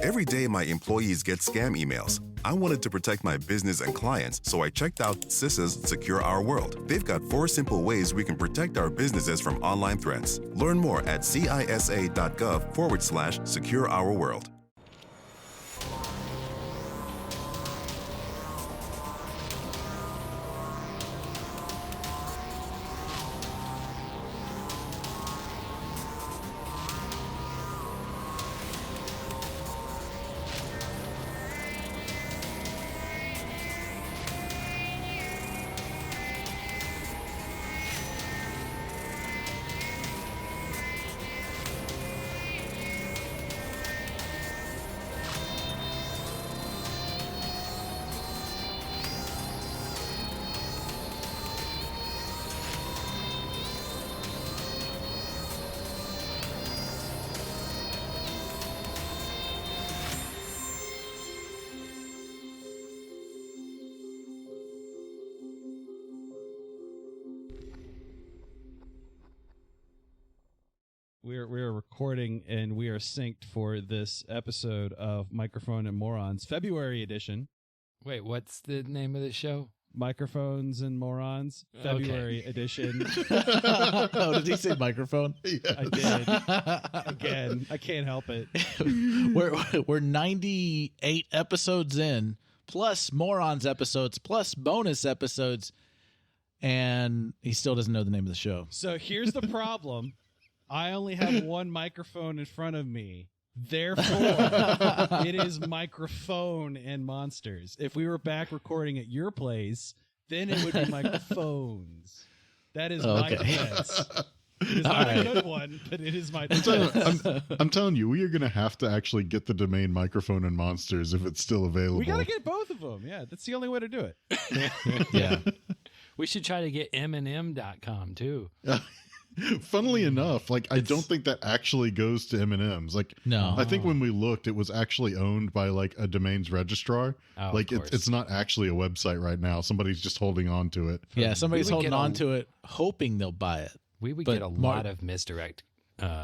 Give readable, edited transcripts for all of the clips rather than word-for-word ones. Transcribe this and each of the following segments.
Every day, my employees get scam emails. I wanted to protect my business and clients, so I checked out CISA's Secure Our World. They've got 4 simple ways we can protect our businesses from online threats. Learn more at cisa.gov/Secure Our World. We're recording and we are synced for this episode of Microphone and Morons, February edition. Wait, what's the name of the show? Microphones and Morons, February edition. Oh, did he say microphone? Yes. I did. Again, I can't help it. We're 98 episodes in, plus Morons episodes, plus bonus episodes, and he still doesn't know the name of the show. So here's the problem. I only have one microphone in front of me. Therefore, it is Microphone and Monsters. If we were back recording at your place, then it would be Microphones. That is my defense. It is not a good one, but it is my defense. I'm telling you, we are going to have to actually get the domain Microphone and Monsters if it's still available. We got to get both of them. Yeah, that's the only way to do it. Yeah. We should try to get M&M.com too. Funnily enough, I don't think that actually goes to M&M's. No. I think when we looked, it was actually owned by a domains registrar. Oh, it's not actually a website right now. Somebody's just holding on to it. Yeah, somebody's holding on to it, hoping they'll buy it. We would get a lot of misdirected things.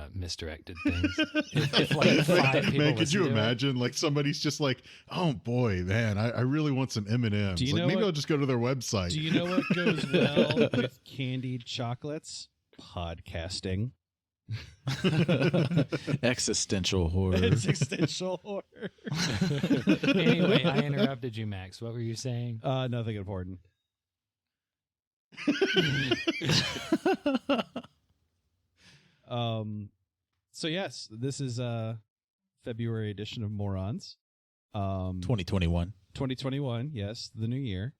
if 5 people man, could you listen to imagine? Somebody's just oh boy, man, I really want some M&M's. Maybe I'll just go to their website. Do you know what goes well with candied chocolates? Podcasting. Existential horror. Existential horror. Anyway, I interrupted you, Max. What were you saying? Nothing important. So yes, this is February edition of Morons. 2021. 2021, yes, the new year.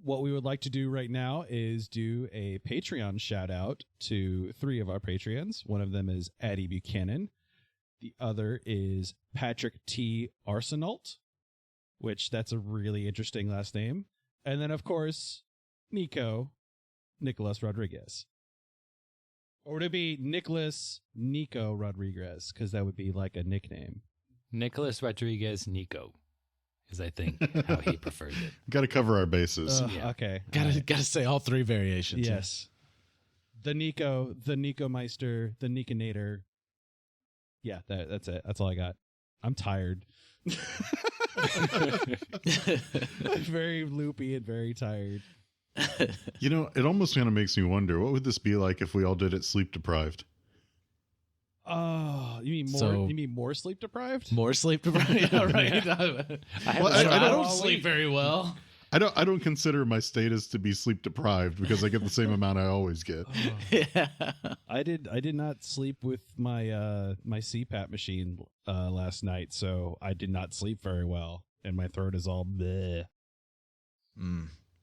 What we would like to do right now is do a Patreon shout out to 3 of our Patreons. One of them is Addie Buchanan. The other is Patrick T. Arsenault, which that's a really interesting last name. And then, of course, Nicholas Rodriguez. Or would it be Nico Rodriguez? Because that would be like a nickname. Nicholas Rodriguez Nico is, I think, how he preferred it. Got to cover our bases. Yeah. Okay. Gotta say all 3 variations. Yes. The Nico Meister, the Nikinator. Yeah, that's it. That's all I got. I'm tired. I'm very loopy and very tired. It almost kind of makes me wonder, what would this be like if we all did it sleep deprived? Oh, you mean more? You mean more sleep deprived? More sleep deprived. Yeah, right. I don't sleep very well. I don't consider my status to be sleep deprived because I get the same amount I always get. Oh. Yeah. I did not sleep with my my CPAP machine last night, so I did not sleep very well, and my throat is all bleh.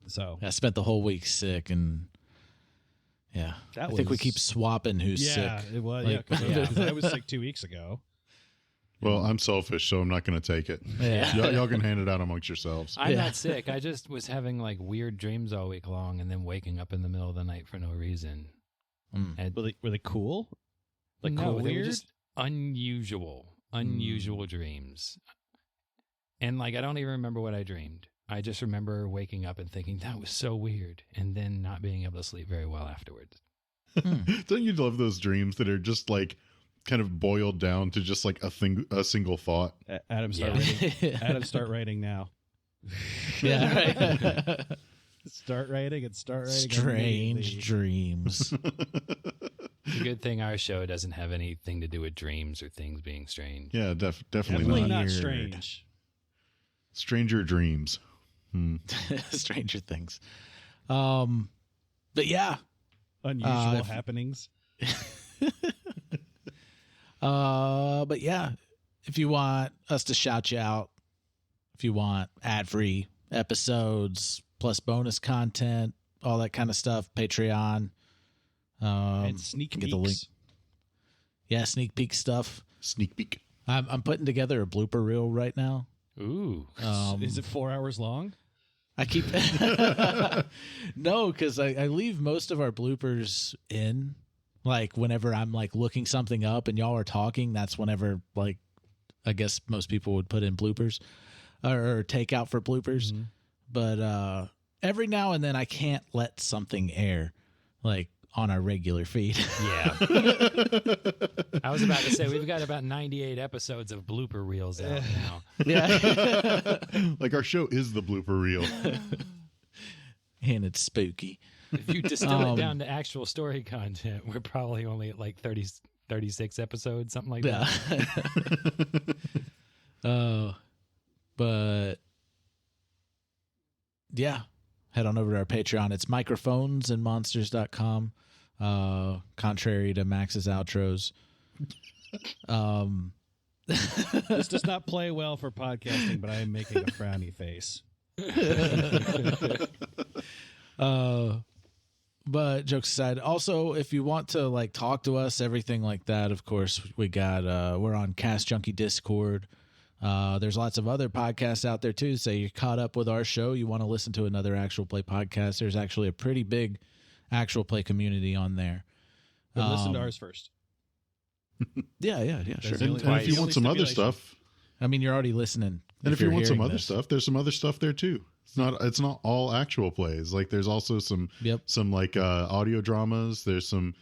So I spent the whole week sick, and yeah, I think we keep swapping who's sick. Yeah, it was. Because I was sick 2 weeks ago. Well, I'm selfish, so I'm not going to take it. Yeah. Y'all can hand it out amongst yourselves. I'm not sick. I just was having weird dreams all week long and then waking up in the middle of the night for no reason. And were they cool? No, cool, they weird? were just unusual dreams. And I don't even remember what I dreamed. I just remember waking up and thinking that was so weird and then not being able to sleep very well afterwards. Don't you love those dreams that are just kind of boiled down to just like a single thought. Adam, start writing. Adam, start writing now. Yeah, right. Start writing and start writing. Strange dreams. The good thing our show doesn't have anything to do with dreams or things being strange. Yeah, definitely Definitely not. not strange. Stranger dreams. Stranger things. But yeah. Unusual happenings. But yeah, if you want us to shout you out, if you want ad-free episodes plus bonus content, all that kind of stuff, Patreon. And sneak get peeks. the link. Yeah, sneak peek stuff. Sneak peek. I'm putting together a blooper reel right now. Ooh. Is it 4 hours long? I keep no, because I leave most of our bloopers in. Like whenever I'm like looking something up and y'all are talking, that's whenever like I guess most people would put in bloopers or take out for bloopers. Mm-hmm. But every now and then I can't let something air like on our regular feed. Yeah. I was about to say we've got about 98 episodes of blooper reels out now. Yeah. Like our show is the blooper reel. And it's spooky. If you distill it down to actual story content, we're probably only at like 36 episodes, something like that. But yeah, head on over to our Patreon. It's microphonesandmonsters.com. Contrary to Max's outros. This does not play well for podcasting, but I am making a frowny face. But jokes aside, also if you want to like talk to us, everything like that, of course, we got we're on Cast Junkie Discord. There's lots of other podcasts out there too. So you're caught up with our show, you want to listen to another actual play podcast. There's actually a pretty big actual play community on there. But listen to ours first. Yeah, sure. And if you want some other stuff, I mean, you're already listening. and if you want some other stuff, there's some other stuff there too. It's not all actual plays. Like there's also some like audio dramas. There's some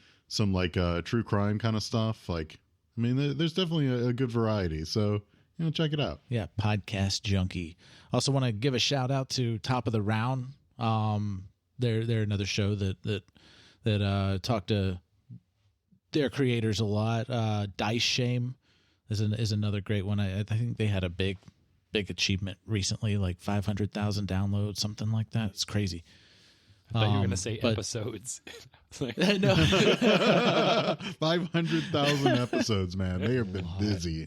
like true crime kind of stuff. Like, I mean, there's definitely a good variety. So, check it out. Yeah, Podcast Junkie. Also want to give a shout out to Top of the Round. They're another show that talk to their creators a lot. Dice Shame is another great one. I think they had a big achievement recently, like 500,000 downloads, something like that. It's crazy. I thought you were going to say episodes. No. 500,000 episodes, man. They have been busy.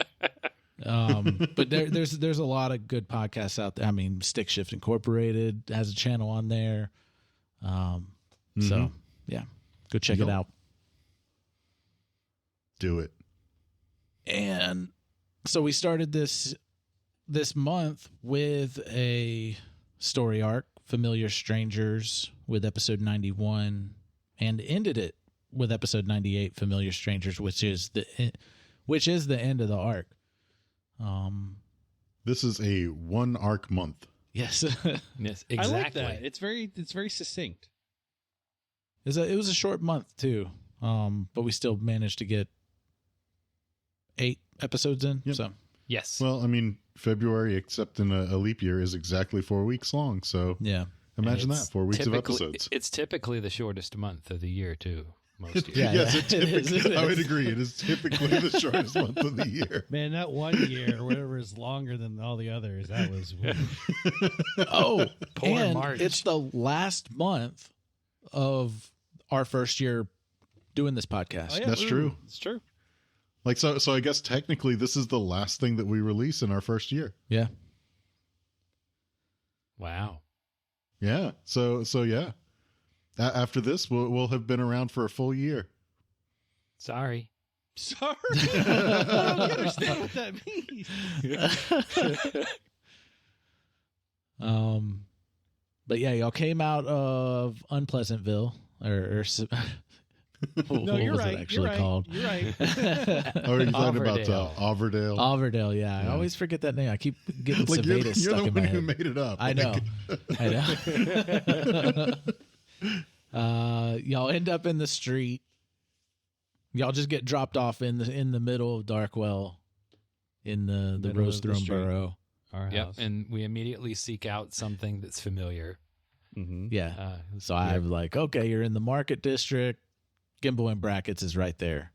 But there's a lot of good podcasts out there. I mean, Stick Shift Incorporated has a channel on there. So yeah, go check it out. Do it. And so we started this month with a story arc, Familiar Strangers, with episode 91, and ended it with episode 98, Familiar Strangers, which is the end of the arc. This is a one arc month. Yes. Yes, exactly. I like that. It's very succinct. It was a short month too. But we still managed to get 8 episodes in. Yep. So Yes. Well, I mean, February, except in a leap year, is exactly 4 weeks long. So yeah, imagine that, 4 weeks of episodes. It's typically the shortest month of the year too. Most years. I would agree. It is typically the shortest month of the year. Man, that 1 year or whatever is longer than all the others. That was Poor and March. it's the last month of our first year doing this podcast. Oh, yeah. That's true. It's true. Like so I guess technically this is the last thing that we release in our first year. Yeah. Wow. Yeah. So yeah. After this, we'll have been around for a full year. Sorry. I don't understand what that means. But yeah, y'all came out of Unpleasantville, or No, you're was right. it actually called? You're right. Oh, are you talking about Auverdale. Auverdale, yeah. I always forget that name. I keep getting Like Servetus you're stuck the in my one head. who made it up. I know. Y'all end up in the street. Y'all just get dropped off in the middle of Darkwell, in the Middle Rose of the Throne street. Burrow. Our Yep, house. and we immediately seek out something that's familiar. Mm-hmm. Yeah. So I'm like, okay, you're in the Market District. Gimbal and Brackets is right there.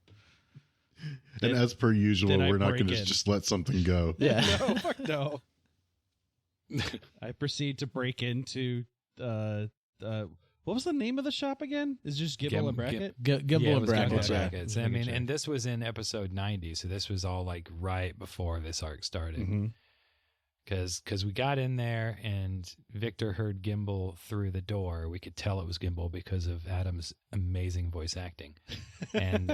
And as per usual, did I we're not break going to in? just let something go. Yeah. No, fuck no. I proceed to break into what was the name of the shop again? Is it just Gimbal and Bracket? Gimbal Yeah, it and was Brackets. Gimbal Yeah. and Brackets. I mean, and this was in episode 90, so this was all like right before this arc started. Mm-hmm. Because we got in there and Victor heard Gimbal through the door. We could tell it was Gimbal because of Adam's amazing voice acting. And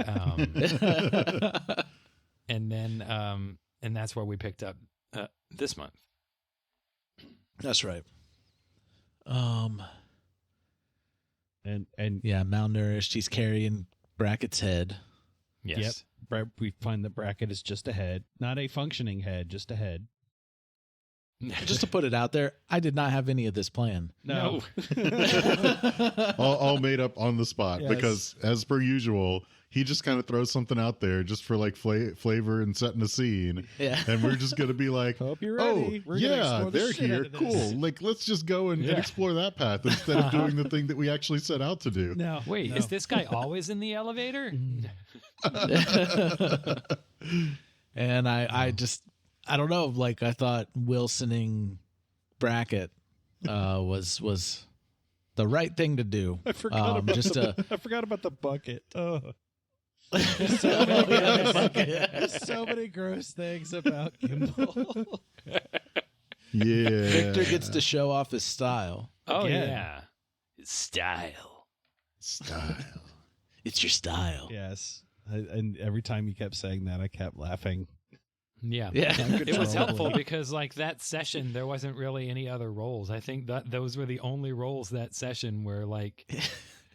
and then and that's where we picked up this month. That's right. And Yeah, malnourished. He's carrying Bracket's head. Yes. we find that Bracket is just a head, not a functioning head, just a head. Just to put it out there, I did not have any of this plan. No. all made up on the spot Yes. because, as per usual, he just kind of throws something out there just for like flavor and setting the scene. Yeah. And we're just going to be like, Hope you're oh, ready. We're gonna yeah, explore the they're shit out here. of this." Cool. Like, let's just go and explore that path instead of doing the thing that we actually set out to do. No. Wait, no. is this guy always in the elevator? And I don't know, like I thought Wilsoning Bracket was the right thing to do. I forgot about just I forgot about the bucket. Oh. There's so many gross things about Gimbal. Yeah. Victor gets to show off his style. Oh, Again. yeah. Style. Style. It's your style. Yes. And every time you kept saying that, I kept laughing. Yeah. Yeah. It was helpful because, like, that session, there wasn't really any other roles. I think that those were the only roles that session where, like,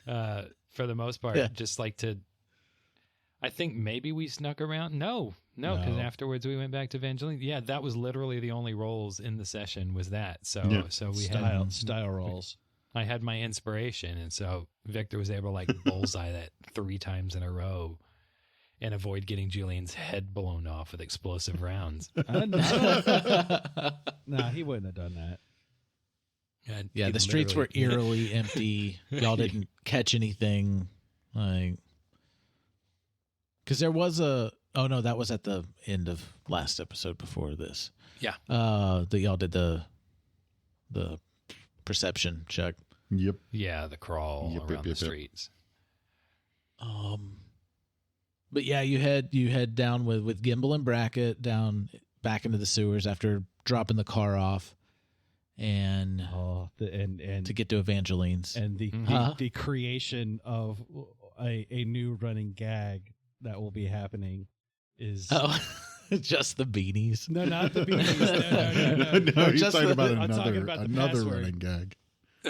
for the most part, just like to. I think maybe we snuck around. No, because afterwards we went back to Evangeline. Yeah, that was literally the only roles in the session was that. So, so we had style rolls. I had my inspiration, and so Victor was able to like bullseye that 3 times in a row. And avoid getting Julian's head blown off with explosive rounds. Nah, he wouldn't have done that. Yeah, the streets were eerily empty. Y'all didn't catch anything. Like, because there was oh no, that was at the end of last episode before this. Yeah. That y'all did the perception check. Yep. Yeah, the crawl around the streets. But yeah, you head down with Gimbal and Bracket down back into the sewers after dropping the car off, and and to get to Evangeline's. and the creation of a new running gag that will be happening is just the beanies. no, not the beanies. No. No, he's Just talking about I'm talking about the another password. running gag.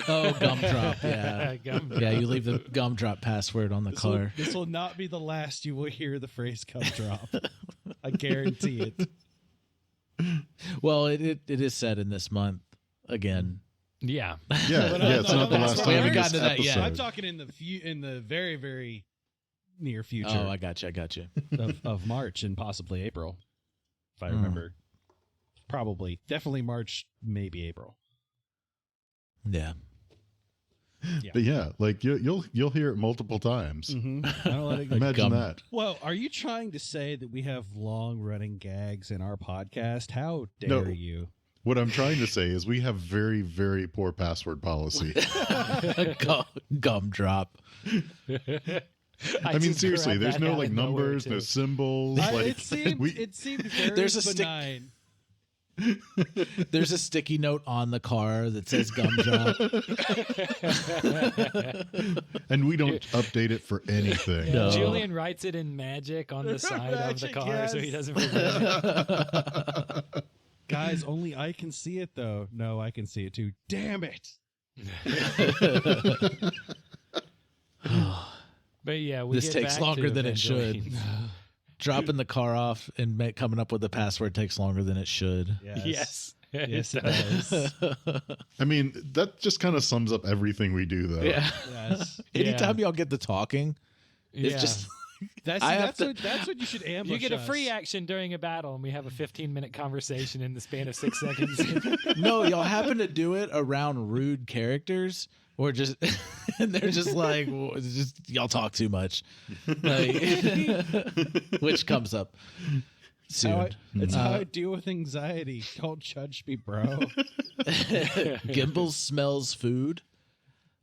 Oh, gumdrop, yeah. Gumdrop. Yeah, you leave the gumdrop password on the car. This will not be the last you will hear the phrase "gumdrop." I guarantee it. Well, it is said in this month again. Yeah. Yeah, But, yeah, it's not the last we time. haven't in gotten this to that yet. I'm episode. talking in the very, very near future Oh, I got you. of March and possibly April, if I remember. Probably, definitely March, maybe April. Yeah. But yeah, like you'll hear it multiple times. Mm-hmm. I don't let it go. Imagine Gum. that. Well, are you trying to say that we have long running gags in our podcast? How dare No. you? What I'm trying to say is we have very, very poor password policy. Gumdrop. I mean, just seriously, grabbed there's that no out like of nowhere, numbers, too. no symbols. It seemed very There's a stick- benign. There's a sticky note on the car that says gumdrop. And we don't update it for anything. No. Julian writes it in magic on the side of the Magic, car so he yes. doesn't forget it. Guys, only I can see it, though. No, I can see it, too. Damn it. But yeah, we This get takes back longer to than it should. Evangeline. Dropping the car off and coming up with the password takes longer than it should. Yes. Yes, it does. I mean, that just kind of sums up everything we do, though. Yeah. Yes. Anytime y'all get to talking, it's Yeah. just That's what you should ambush. You get a us. free action during a battle, and we have a 15-minute conversation in the span of 6 seconds. No, y'all happen to do it around rude characters, or just and they're just like, well, it's just y'all talk too much, like, which comes up soon. It's how I deal with anxiety. Don't judge me, bro. Gimbal smells food.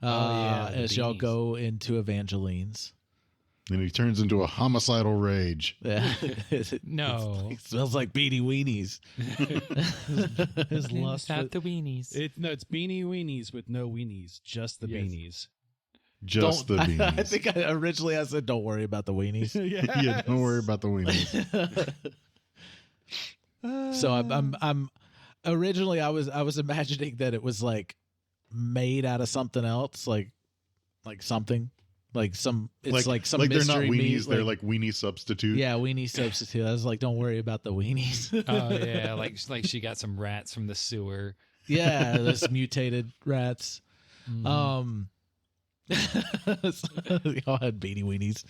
As y'all beanies. go into Evangeline's. And he turns into a homicidal rage. Yeah. No. It smells like beanie weenies. His lust for Not the weenies. it's beanie weenies with no weenies, just the beanies. Just the beans. I think originally I said, "Don't worry about the weenies." Yeah, don't worry about the weenies. So I'm originally I was imagining that it was like made out of something else, like something. Like some, it's like some they're mystery not weenies. meat, They're like weenie substitute. yeah, weenie substitute. I was like, don't worry about the weenies. Oh yeah, like she got some rats from the sewer. Yeah, those mutated rats. Mm. Y'all had beanie weenies.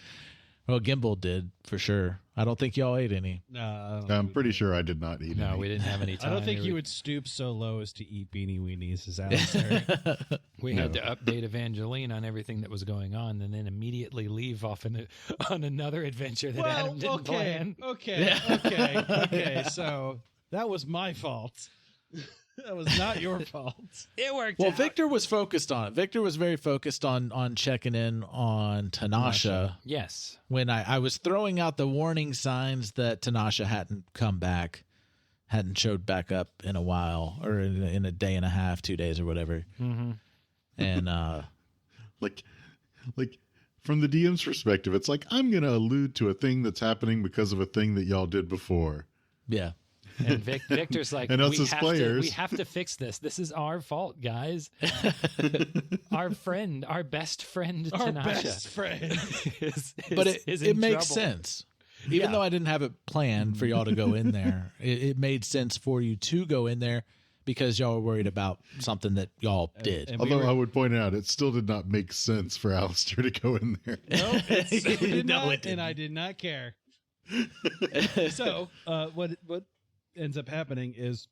Well, Gimbal did for sure. I don't think y'all ate any. No, I'm pretty sure I did not eat No, any. we didn't have any I time. don't think you would stoop so low as to eat beanie weenies, as Alistair. We had to update Evangeline on everything that was going on, and then immediately leave off on another adventure that Adam didn't plan. Okay. So that was my fault. That was not your fault. It worked. Well, out. Victor was focused on it. Victor was very focused on checking in on Tanasha. Yes. When I was throwing out the warning signs that Tanasha hadn't come back, hadn't showed back up in a while, or in a day and a half, 2 days or whatever. Mm-hmm. And like from the DM's perspective, it's like I'm going to allude to a thing that's happening because of a thing that y'all did before. yeah. And Victor's like, And us as players. we have to fix this. This is our fault, guys. Our best friend, Our Tanasha. best friend. But is it in makes trouble. sense. Even though I didn't have it planned for y'all to go in there, it made sense for you to go in there because y'all were worried about something that y'all did. And Although I would point out, it still did not make sense for Alistair to go in there. No, it did No, not, it didn't. and I did not care. So, what ends up happening is,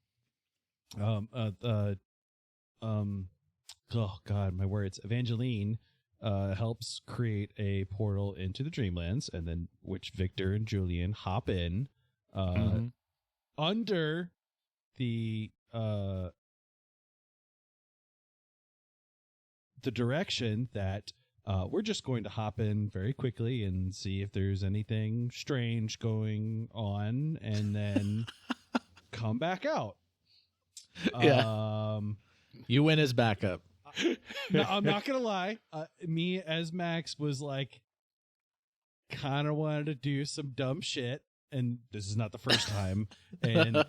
oh God, my words. Evangeline helps create a portal into the Dreamlands, and then which Victor and Julian hop in under the direction that we're just going to hop in very quickly and see if there's anything strange going on, and then come back out. Yeah. You win as backup. No, I'm not gonna lie. Me as Max was like, kind of wanted to do some dumb shit, and this is not the first time. And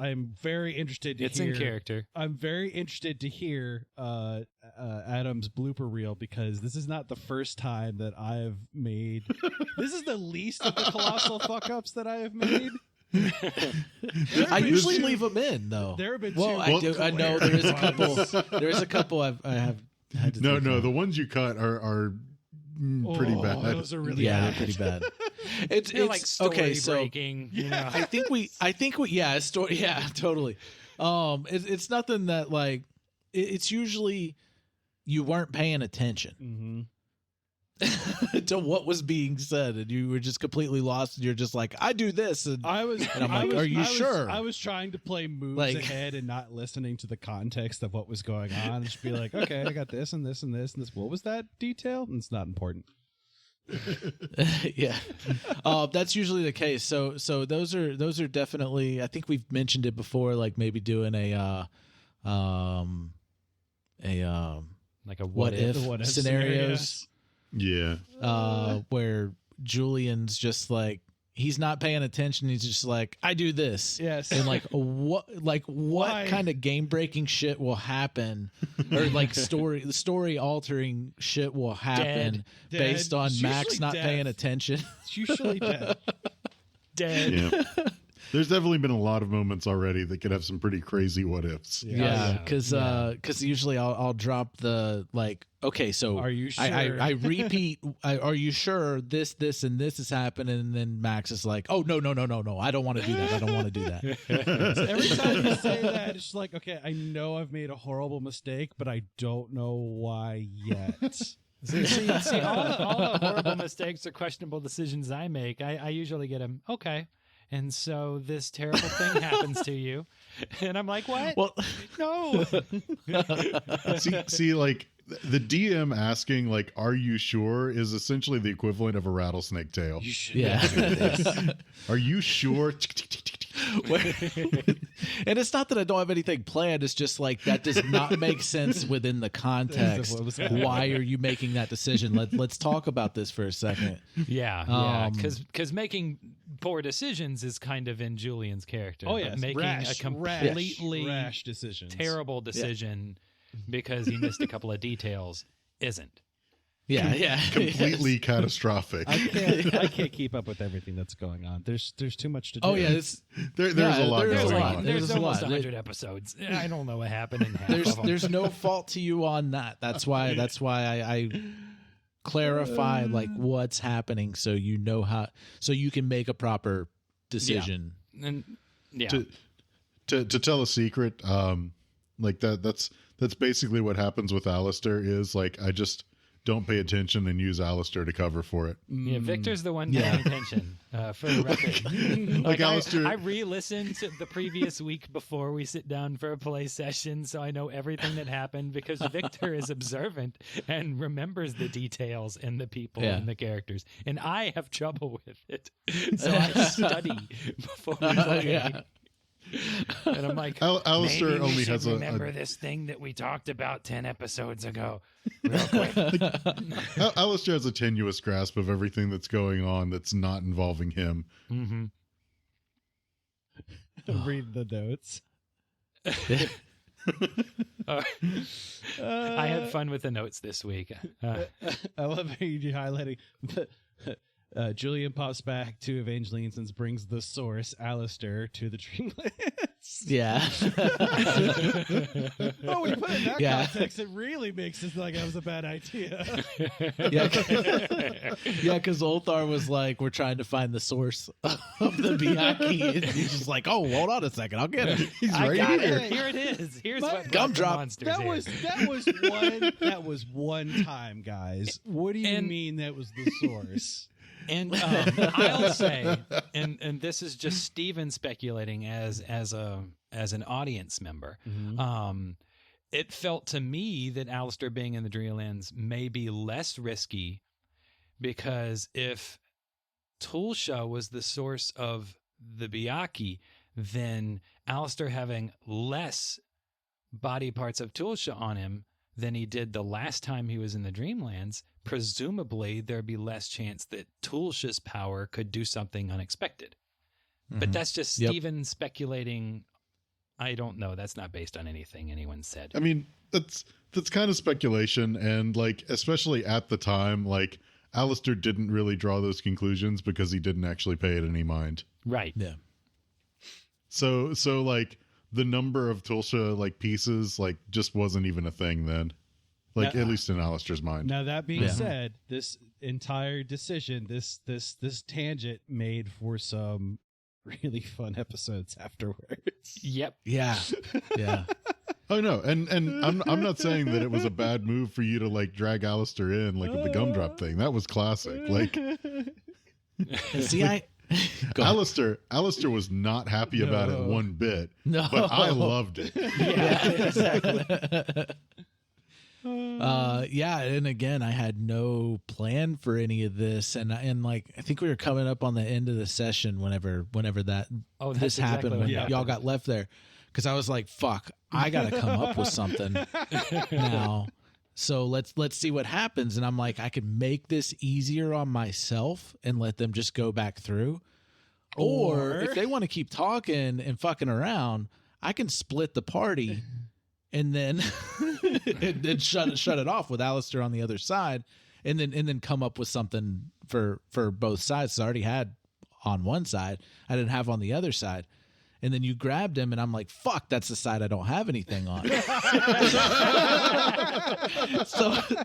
I'm very interested to It's hear. in character. I'm very interested to hear Adam's blooper reel, because this is not the first time that I've made. This is the least of the colossal fuck ups that I have made. I usually leave them in though. There have been Well, two. I know there is a couple. There is a couple I have had to. No, take no, out. the ones you cut are pretty bad. Those are really Yeah, bad. they're pretty bad. It's They're like story okay. So breaking. You know? I think we yeah, story, yeah, totally. It's nothing that like it's usually you weren't paying attention Mm-hmm. to what was being said, and you were just completely lost. And you're just like, I do this, and I was. And I'm I like, was- are you I was- sure? I was trying to play moves Like- ahead and not listening to the context of what was going on. Just be like, okay, I got this and this and this and this. What was that detail? And it's not important. yeah, that's usually the case. So those are definitely. I think we've mentioned it before, like maybe doing a Like a what if, The what if scenarios. Yeah. Where Julian's just like he's not paying attention. He's just like, I do this. Yes. And what Why? kind of game breaking shit will happen, or like story altering shit will happen Dead. based on It's Max usually not death. paying attention. It's usually dead. dead. Yeah. There's definitely been a lot of moments already that could have some pretty crazy what ifs. Yeah, because usually I'll drop the like, okay, so are you sure? I repeat, are you sure this and this is happening? And then Max is like, oh no, I don't want to do that. I don't want to do that. Every time you say that, it's just like, okay, I know I've made a horrible mistake, but I don't know why yet. See, all the horrible mistakes or questionable decisions I make, I usually get them, okay. And so this terrible thing happens to you. And I'm like, what? Well, no. see, like the DM asking, like, are you sure is essentially the equivalent of a rattlesnake tail. Are you sure? And it's not that I don't have anything planned. It's just like that does not make sense within the context. Why are you making that decision? Let's talk about this for a second. Yeah. Because making poor decisions is kind of in Julian's character. Oh, yeah. Making a completely rash decision, terrible decision because he missed a couple of details isn't. Yeah. Completely catastrophic. I can't keep up with everything that's going on. There's too much to do. Oh yeah, there's a lot going on. There's almost 100 episodes. I don't know what happened in half of them. There's no fault to you on that. That's why I clarify like what's happening so you know so you can make a proper decision. To tell a secret, like that's basically what happens with Alistair is like I just don't pay attention and use Alistair to cover for it. Yeah, Victor's the one paying attention, for the record. Like Alistair, I re-listened to the previous week before we sit down for a play session, so I know everything that happened because Victor is observant and remembers the details and the people and the characters. And I have trouble with it, so I study before we play. And I'm like, Alistair maybe we only should has remember this thing that we talked about 10 episodes ago real quick. Alistair has a tenuous grasp of everything that's going on that's not involving him. Mm-hmm. Read the notes. I had fun with the notes this week. I love how you're highlighting Julian pops back to Evangeline's and brings the source, Alistair, to the Dreamlands. Yeah. Oh, when you put it in that context, it really makes it like that was a bad idea. Yeah, because Ulthar was like, we're trying to find the source of the Byakhee. And he's just like, oh, hold on a second. I'll get it. He's right here. Here it is. Here's what Gumdrop. Monsters That was one time, guys. What do you mean that was the source? And I'll say, and this is just Steven speculating as an audience member. Mm-hmm. It felt to me that Alistair being in the Dreamlands may be less risky because if Tulsha was the source of the Byakhee, then Alistair having less body parts of Tulsha on him than he did the last time he was in the Dreamlands, presumably there'd be less chance that Tulsha's power could do something unexpected. Mm-hmm. But that's just Steven speculating. I don't know. That's not based on anything anyone said. I mean, that's kind of speculation. And like, especially at the time, like Alistair didn't really draw those conclusions because he didn't actually pay it any mind. Right. Yeah. So like, the number of Tulsha like pieces like just wasn't even a thing then, like at least in Alistair's mind. Now that being said, this entire decision, this tangent made for some really fun episodes afterwards. Yep. Yeah. Oh no, and I'm not saying that it was a bad move for you to like drag Alistair in like with the gumdrop thing. That was classic. Like, see, Alistair was not happy about it one bit, but I loved it. Yeah, exactly. And again, I had no plan for any of this, and like I think we were coming up on the end of the session whenever this happened when y'all got left there, because I was like, "Fuck, I gotta come up with something now." So let's see what happens. And I'm like, I could make this easier on myself and let them just go back through. Or if they want to keep talking and fucking around, I can split the party and then and shut it off with Alistair on the other side, and then come up with something for both sides. So I already had on one side, I didn't have on the other side. And then you grabbed him, and I'm like, fuck, that's the side I don't have anything on.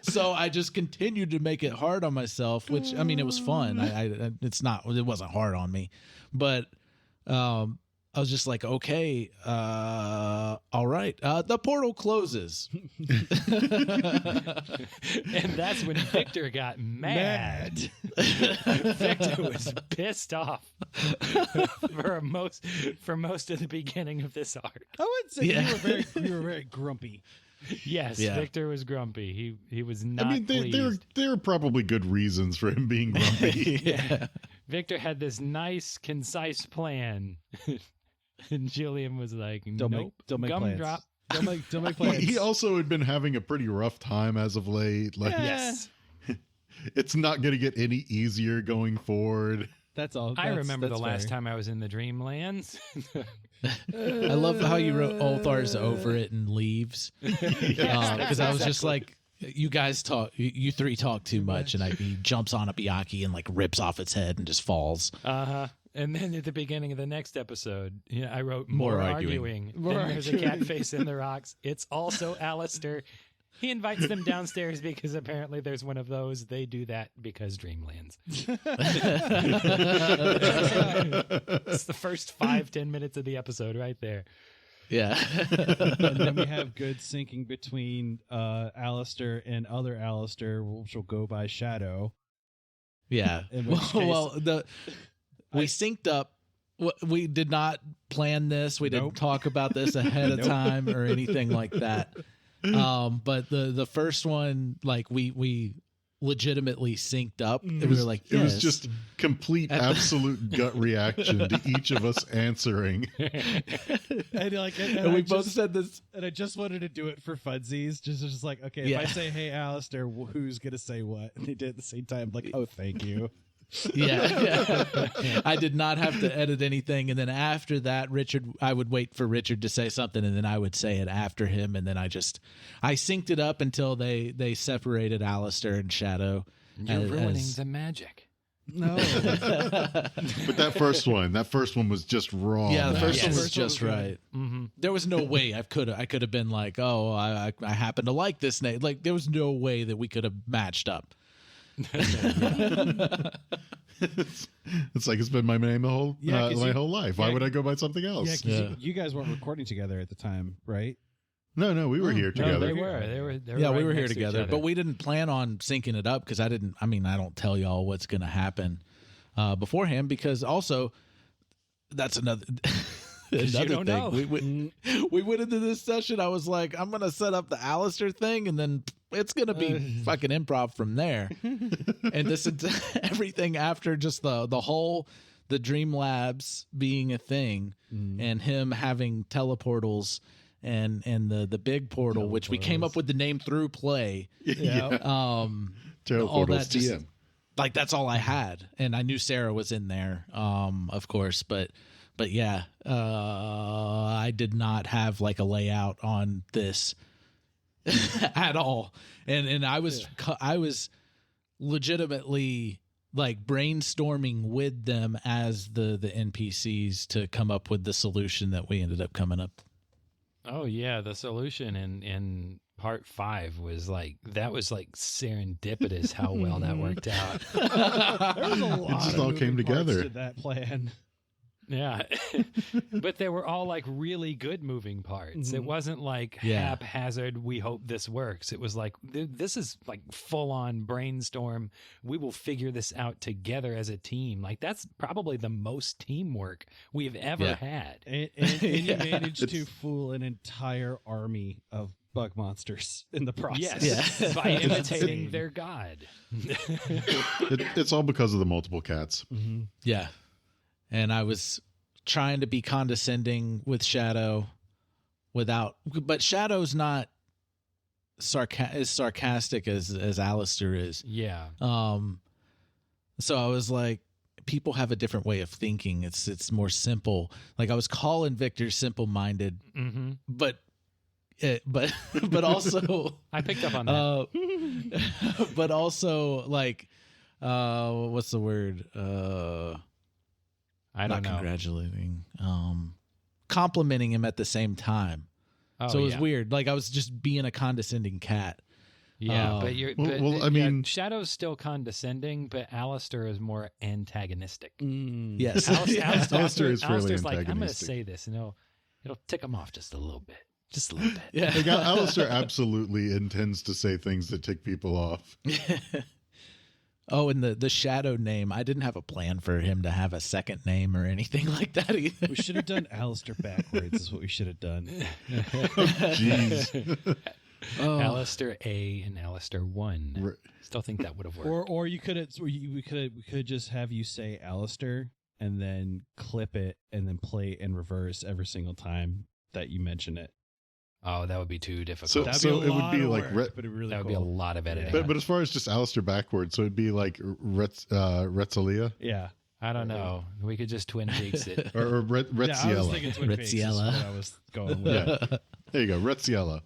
So I just continued to make it hard on myself, which, I mean, it was fun. It wasn't hard on me. But I was just like, okay, all right. The portal closes. And that's when Victor got mad. Victor was pissed off for most of the beginning of this arc. I would say you were very grumpy. Yes, Victor was grumpy. He was not. I mean, there are probably good reasons for him being grumpy. Yeah. Victor had this nice, concise plan. And Jillian was like, don't make plans. Don't make plans. He also had been having a pretty rough time as of late. Like, yes. It's not going to get any easier going forward. That's all. I remember the last time I was in the Dreamlands. I love how you wrote Ulthar's over it and leaves. Because I was just like, you guys talk, you three talk too much. And he jumps on a Byakhee and like rips off its head and just falls. And then at the beginning of the next episode, I wrote more arguing. Then there's a cat face in the rocks. It's also Alistair. He invites them downstairs because apparently there's one of those. They do that because Dreamlands. It's the first 5-10 minutes of the episode right there. Yeah. And then we have good syncing between Alistair and other Alistair, which will go by Shadow. Yeah. We synced up. We did not plan this. We didn't talk about this ahead of time or anything like that. But the first one, like we legitimately synced up. We were like, yes. It was just complete, absolute gut reaction to each of us answering. And we both said this, and I just wanted to do it for funsies. Just like, okay, if I say, "Hey, Alistair," who's gonna say what? And they did at the same time. Like, oh, thank you. Yeah. I did not have to edit anything, and then after that, I would wait for Richard to say something, and then I would say it after him, and then I synced it up until they separated Alistair and Shadow. You're ruining the magic. No. But that first one was just wrong. Yeah, the first one was just right. Mm-hmm. There was no way I could have been like, oh, I happen to like this name. Like, there was no way that we could have matched up. It's like it's been my name my whole life. Why would I go by something else? Yeah, you guys weren't recording together at the time, right? No, we were here together. No, they were yeah, right we were here next to each together, other. but we didn't plan on syncing it up because I don't tell y'all what's going to happen beforehand, because also that's another thing. Know. We went into this session. I was like, I'm going to set up the Alistair thing, and then it's going to be fucking improv from there. And this everything after just the Dream Labs being a thing, and him having teleportals and the big portal, which we came up with the name through play. Yeah. All that just, like, that's all I had, and I knew Sarah was in there, of course, but yeah, I did not have like a layout on this at all, and I was legitimately like brainstorming with them as the NPCs to come up with the solution that we ended up coming up. Oh yeah, the solution in part 5 was like serendipitous how well that worked out. There was a lot it just all came together to that plan. Yeah. But they were all like really good moving parts. It wasn't like haphazard, we hope this works. It was like, this is like full on brainstorm. We will figure this out together as a team. Like, that's probably the most teamwork we've ever had. And you managed to fool an entire army of bug monsters in the process. Yes, by imitating their god. It's all because of the multiple cats. Mm-hmm. Yeah. And I was trying to be condescending with Shadow but Shadow's not as sarcastic as Alistair is. Yeah. So I was like, people have a different way of thinking. It's more simple. Like, I was calling Victor simple-minded, but also I picked up on that. but also like, what's the word? I don't know. Congratulating, complimenting him at the same time. So it was weird. Like I was just being a condescending cat. Yeah, but you're. I mean, Shadow's still condescending, but Alistair is more antagonistic. Yes, Alistair is fairly Alistair's like, antagonistic. I'm going to say this, and it'll tick him off just a little bit. Just a little bit. Yeah. Like, Alistair absolutely intends to say things that tick people off. Oh, and the Shadow name, I didn't have a plan for him to have a second name or anything like that either. We should have done Alistair backwards is what we should have done. Jeez. Alistair A and Alistair 1. Still think that would have worked. Or you could we could just have you say Alistair and then clip it and then play in reverse every single time that you mention it. Oh, that would be too difficult. So it would be like but it really that would be a lot of editing. but as far as just Alistair backwards, so it'd be like Retzelia. Yeah. I don't know. We could just Twin Peaks it. or Retziella. Yeah, I was thinking Twin Peaks is Retziella. what I was going with. Yeah. There you go, Retziella.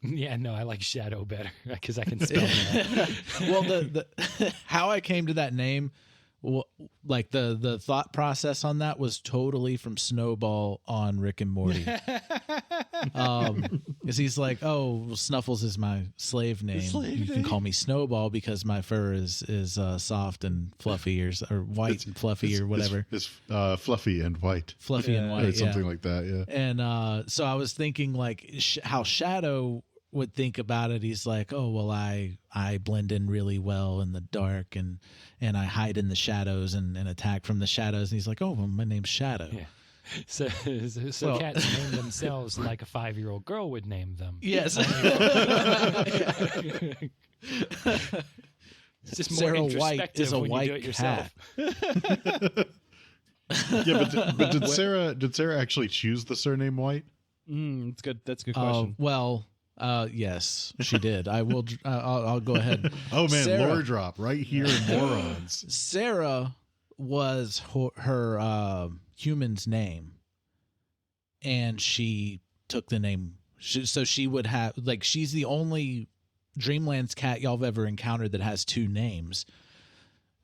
Yeah, no, I like Shadow better because I can spell that. Well, the how I came to that name, like the thought process on that was totally from Snowball on Rick and Morty. Because he's like, oh, well, Snuffles is my slave name. You can call me Snowball because my fur is soft and fluffy or white and fluffy or whatever. It's fluffy and white. Fluffy and white, Something like that, yeah. And so I was thinking like how Shadow would think about it. He's like, oh, well, I blend in really well in the dark and I hide in the shadows and attack from the shadows. And he's like, oh, well, my name's Shadow. Yeah. So cats name themselves like a 5-year-old girl would name them. Yes. It's just more Sarah White introspective is a when white you do it yourself. Yeah, but did Sarah actually choose the surname White? That's good. That's a good question. Well, yes, she did. I will. I'll go ahead. Oh man, Sarah. lore drop right here in Morons. Sarah was her human's name, and she took the name. So she would have she's the only Dreamlands cat y'all have ever encountered that has two names.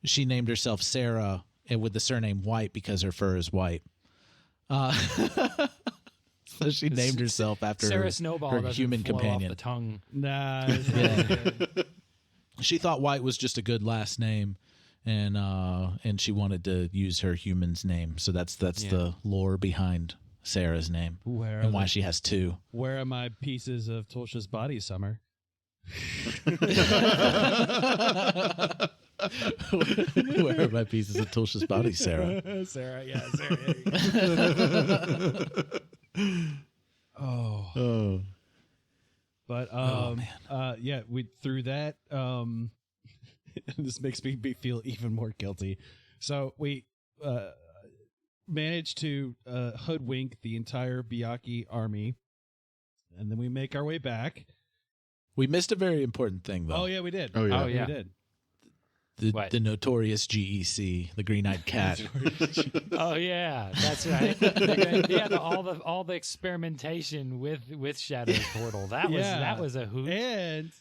She named herself Sarah and with the surname White because her fur is white. So she named herself after Sarah Snowball her doesn't human flow companion. off the tongue. Nah. She thought White was just a good last name, and she wanted to use her human's name. So that's the lore behind Sarah's name and why she has two. Where are my pieces of Tulsha's body, Summer? Where are my pieces of Tulsha's body, Sarah? Sarah. Oh. But yeah, we through that. This makes me feel even more guilty. So we managed to hoodwink the entire Byakhee army, and then we make our way back. We missed a very important thing, though. Oh yeah, we did. Oh yeah, we did. The notorious GEC, the Green-Eyed Cat. Oh yeah, that's right. All the experimentation with Shadow's portal. That was a hoot. And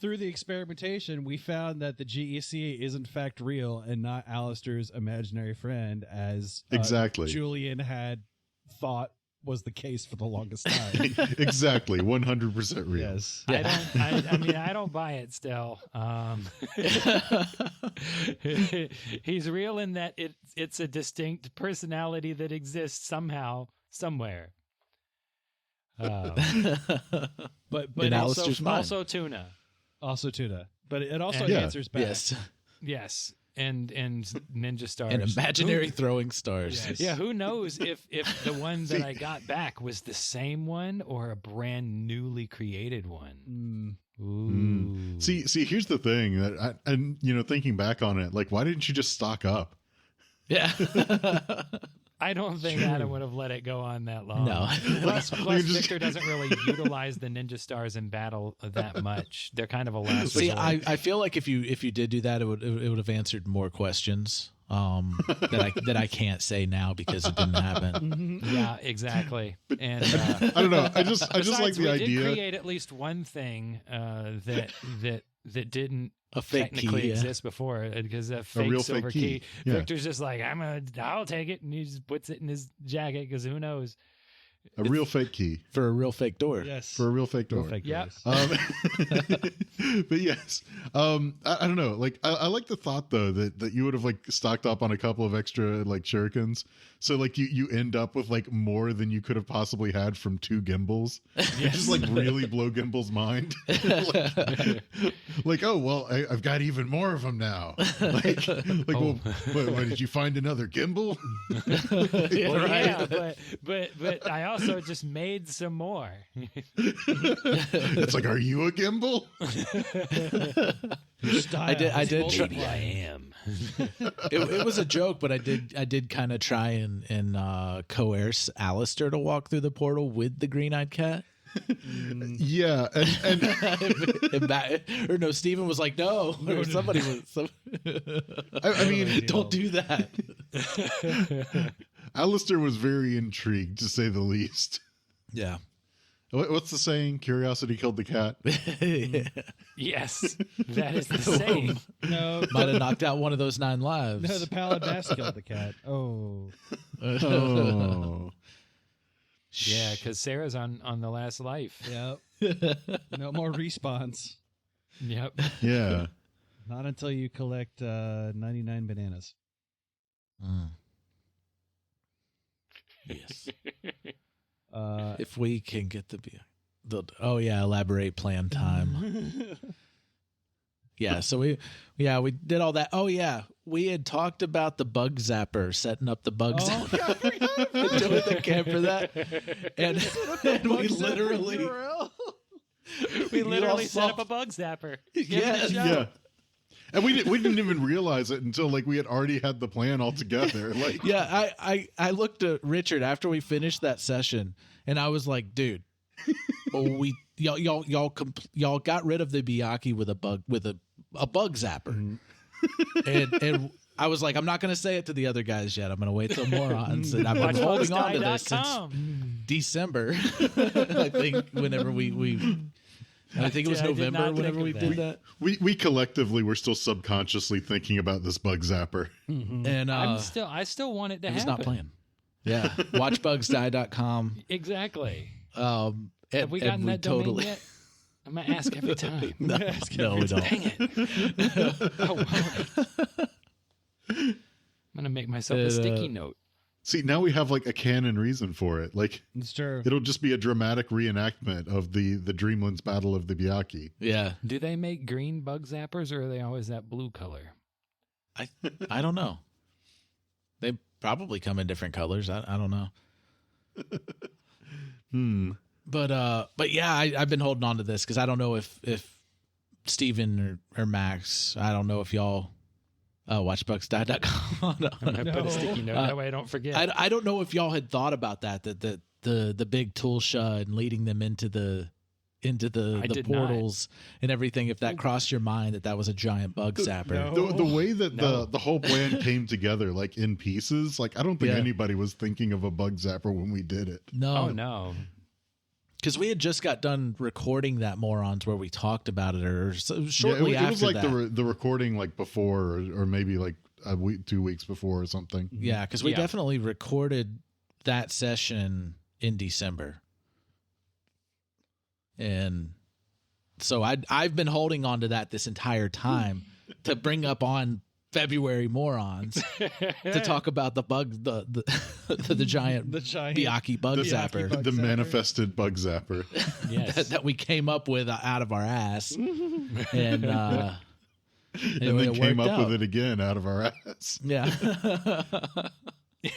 through the experimentation, we found that the GEC is in fact real and not Alistair's imaginary friend, as exactly Julian had thought was the case for the longest time. Exactly, 100% real. Yes. Yeah. I don't buy it still. He's real in that it's a distinct personality that exists somehow, somewhere. But also tuna. Also tuna. But it also answers back. Yes. And ninja stars and imaginary throwing stars. Yes. Yeah, who knows if the one that I got back was the same one or a brand newly created one. Ooh. See, here's the thing that thinking back on it, like, why didn't you just stock up? Yeah. I don't think Adam would have let it go on that long. No. Plus Victor doesn't really utilize the ninja stars in battle that much. They're kind of a last See, resort. I feel like if you did do that, it would have answered more questions that I can't say now because it didn't happen. Yeah, exactly. And I don't know. I just like the idea. We did create at least one thing that didn't a fake technically key, exist before, because a fake real silver fake key. key. Yeah. Victor's just like, I'll take it, and he just puts it in his jacket because who knows? A real fake key for a real fake door. Yes. for a real fake door. Real fake Yep. doors. But yes, I don't know. Like, I like the thought though that you would have like stocked up on a couple of extra like shurikens, so like you end up with like more than you could have possibly had from 2 gimbals. You just like really blow Gimbal's mind. like, oh well, I've got even more of them now. Well, what, did you find another gimbal? Well, yeah, but I also just made some more. It's like, are you a gimbal? I did try. Maybe I am. It was a joke, but I did kind of try and coerce Alistair to walk through the portal with the green-eyed cat. Yeah, Or no, Steven was like, no, or somebody was. I mean, don't do that. Alistair was very intrigued, to say the least. Yeah. What's the saying? Curiosity killed the cat. Yes, that is the saying. No, Might have knocked out one of those 9 lives. no, the pallid mask killed the cat. Oh, Oh, Yeah, because Sarah's on the last life. yep. No more respawns. Yep. yeah. Not until you collect 99 bananas. Yes. Uh, If we can get the elaborate plan time. Yeah, so we did all that. Oh yeah, we had talked about the bug zapper, setting up the bug zapper. Doing the camper that, and we literally saw- set up a bug zapper. Yes. Yeah. And we didn't even realize it until like we had already had the plan all together. Like, Yeah, I looked at Richard after we finished that session, and I was like, dude, y'all got rid of the Byakhee with a bug zapper, and I was like, I'm not going to say it to the other guys yet. I'm going to wait till Morons, and I've been holding on to this since December. I think whenever I think it was November whenever we did that. we collectively were still subconsciously thinking about this bug zapper. And I still want it to it was happen. not planned. Yeah, watchbugsdie.com. Exactly. Have we gotten that domain yet? I'm gonna ask every time. No, we don't. Dang it! Oh, wow. I'm gonna make myself a sticky note. See, now we have like a canon reason for it. Like, it's true. it'll just be a dramatic reenactment of the Dreamlands Battle of the Byakhee. Yeah, Do they make green bug zappers, or are they always that blue color? I don't know. They probably come in different colors. I don't know. But yeah, I've been holding on to this because I don't know if Steven or Max. I don't know if y'all. Watchbugsdie.com. I'm gonna put a sticky note that way I don't forget. I don't know if y'all had thought about that the big Tulsha and leading them into the portals and everything. If that crossed your mind that was a giant bug zapper. The way that the whole plan came together, like in pieces, like I don't think anybody was thinking of a bug zapper when we did it. No. Oh no. Because we had just got done recording that Morons where we talked about it, or shortly after that. It was like the recording like before, or maybe like a week, 2 weeks before or something. Yeah, because we definitely recorded that session in December. And so I've been holding on to that this entire time to bring up on February Morons to talk about the bug, the giant Byakhee bug zapper, the manifested bug zapper, Yes. that we came up with out of our ass, and then came up with it again out of our ass. Yeah.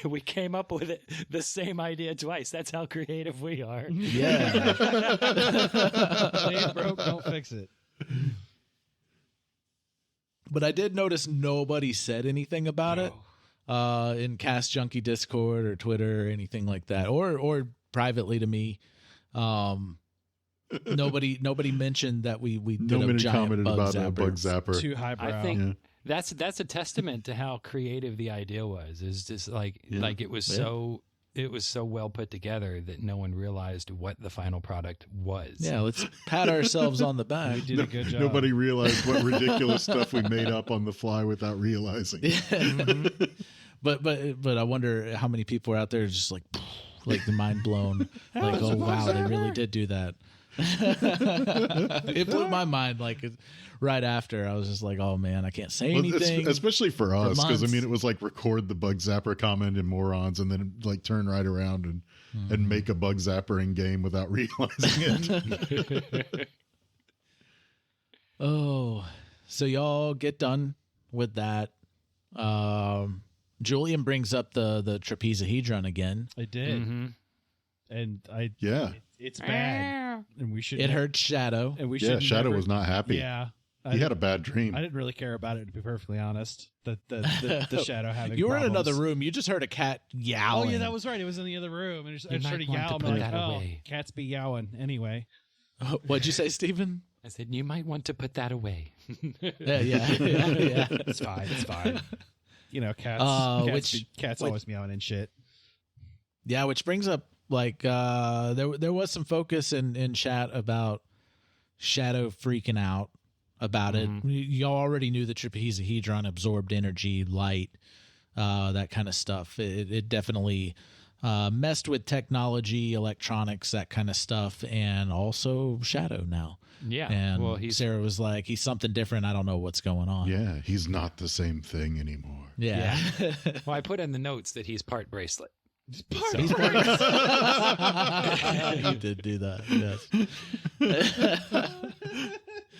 We came up with it, the same idea twice. That's how creative we are. Yeah. It ain't broke, don't fix it. But I did notice nobody said anything about it in Cast Junkie Discord or Twitter or anything like that, or privately to me. Nobody mentioned that we did Nobody a giant commented bug about zapper. a bug zapper. Too highbrow. I think that's a testament to how creative the idea was. Is just like it was so it was so well put together that no one realized what the final product was. Yeah, let's pat ourselves on the back. We did a good job. Nobody realized what ridiculous stuff we made up on the fly without realizing. Mm-hmm. But I wonder how many people are out there just like the mind blown, like, oh wow, they really did do that. It blew my mind. Like right after, I was just like, oh man, I can't say anything. Especially for us, because I months. mean, it was like record the bug zapper comment in Morons, and then like turn right around and make a bug zapper in game without realizing it. Oh, so y'all get done with that. Julian brings up the trapezahedron again. I did, Mm-hmm. and Yeah. it's bad, and we should. It hurt Shadow. and we Yeah, should. Shadow was not happy. Yeah, He had a bad dream. I didn't really care about it, to be perfectly honest. The Shadow having. You were in problems. another room. You just heard a cat Oh yowling. yeah, that was right. It was in the other room, and I You started might want to yowling. put I'm like, that oh, away. cats be yowling anyway. What'd you say, Stephen? I said, you might want to put that away. Yeah. It's fine. It's fine. You know, cats. Cats always meowing and shit. Yeah, which brings up like there was some focus in chat about Shadow freaking out about it. Y'all already knew the trapezahedron absorbed energy, light, that kind of stuff. It definitely messed with technology, electronics, that kind of stuff, and also Shadow now. Yeah. And well, Sarah was like, he's something different. I don't know what's going on. Yeah, he's not the same thing anymore. Yeah. Well, I put in the notes that he's part bracelet. He's part- You did do that. Yes.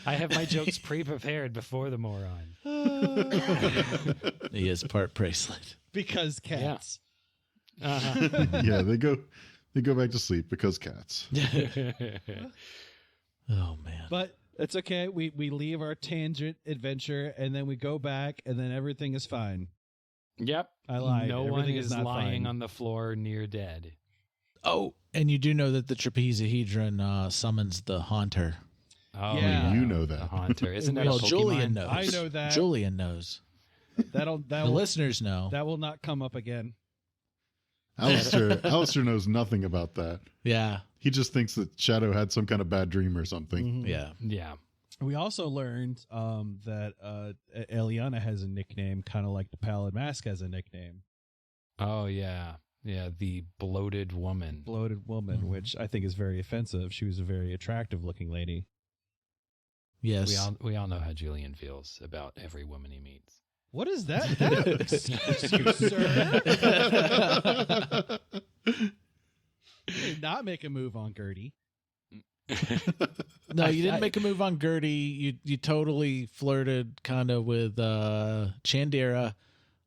I have my jokes pre-prepared before the moron. He is part bracelet. Because cats. Uh-huh. Yeah, they go back to sleep because cats. Oh man. But it's okay. We leave our tangent adventure, and then we go back, and then everything is fine. Yep. I lied. No one Everything is not lying fine. on the floor near dead. Oh, and you do know that the trapezahedron summons the haunter. Oh, Yeah. You know The that. haunter. Isn't that a Well, Pokemon? Julian knows. I know that. Julian knows. The The listeners know. that will not come up again. Alistair knows nothing about that. Yeah. He just thinks that Shadow had some kind of bad dream or something. Mhm. Yeah. Yeah. We also learned that Eliana has a nickname, kind of like the Pallid Mask has a nickname. Oh, yeah. Yeah, the bloated woman. Bloated woman, Mhm. which I think is very offensive. She was a very attractive looking lady. Yes. We all know how Julian feels about every woman he meets. What is that? Excuse you, sir. You did not make a move on Gertie. No, you didn't make a move on Gertie. You totally flirted kind of with Chandira.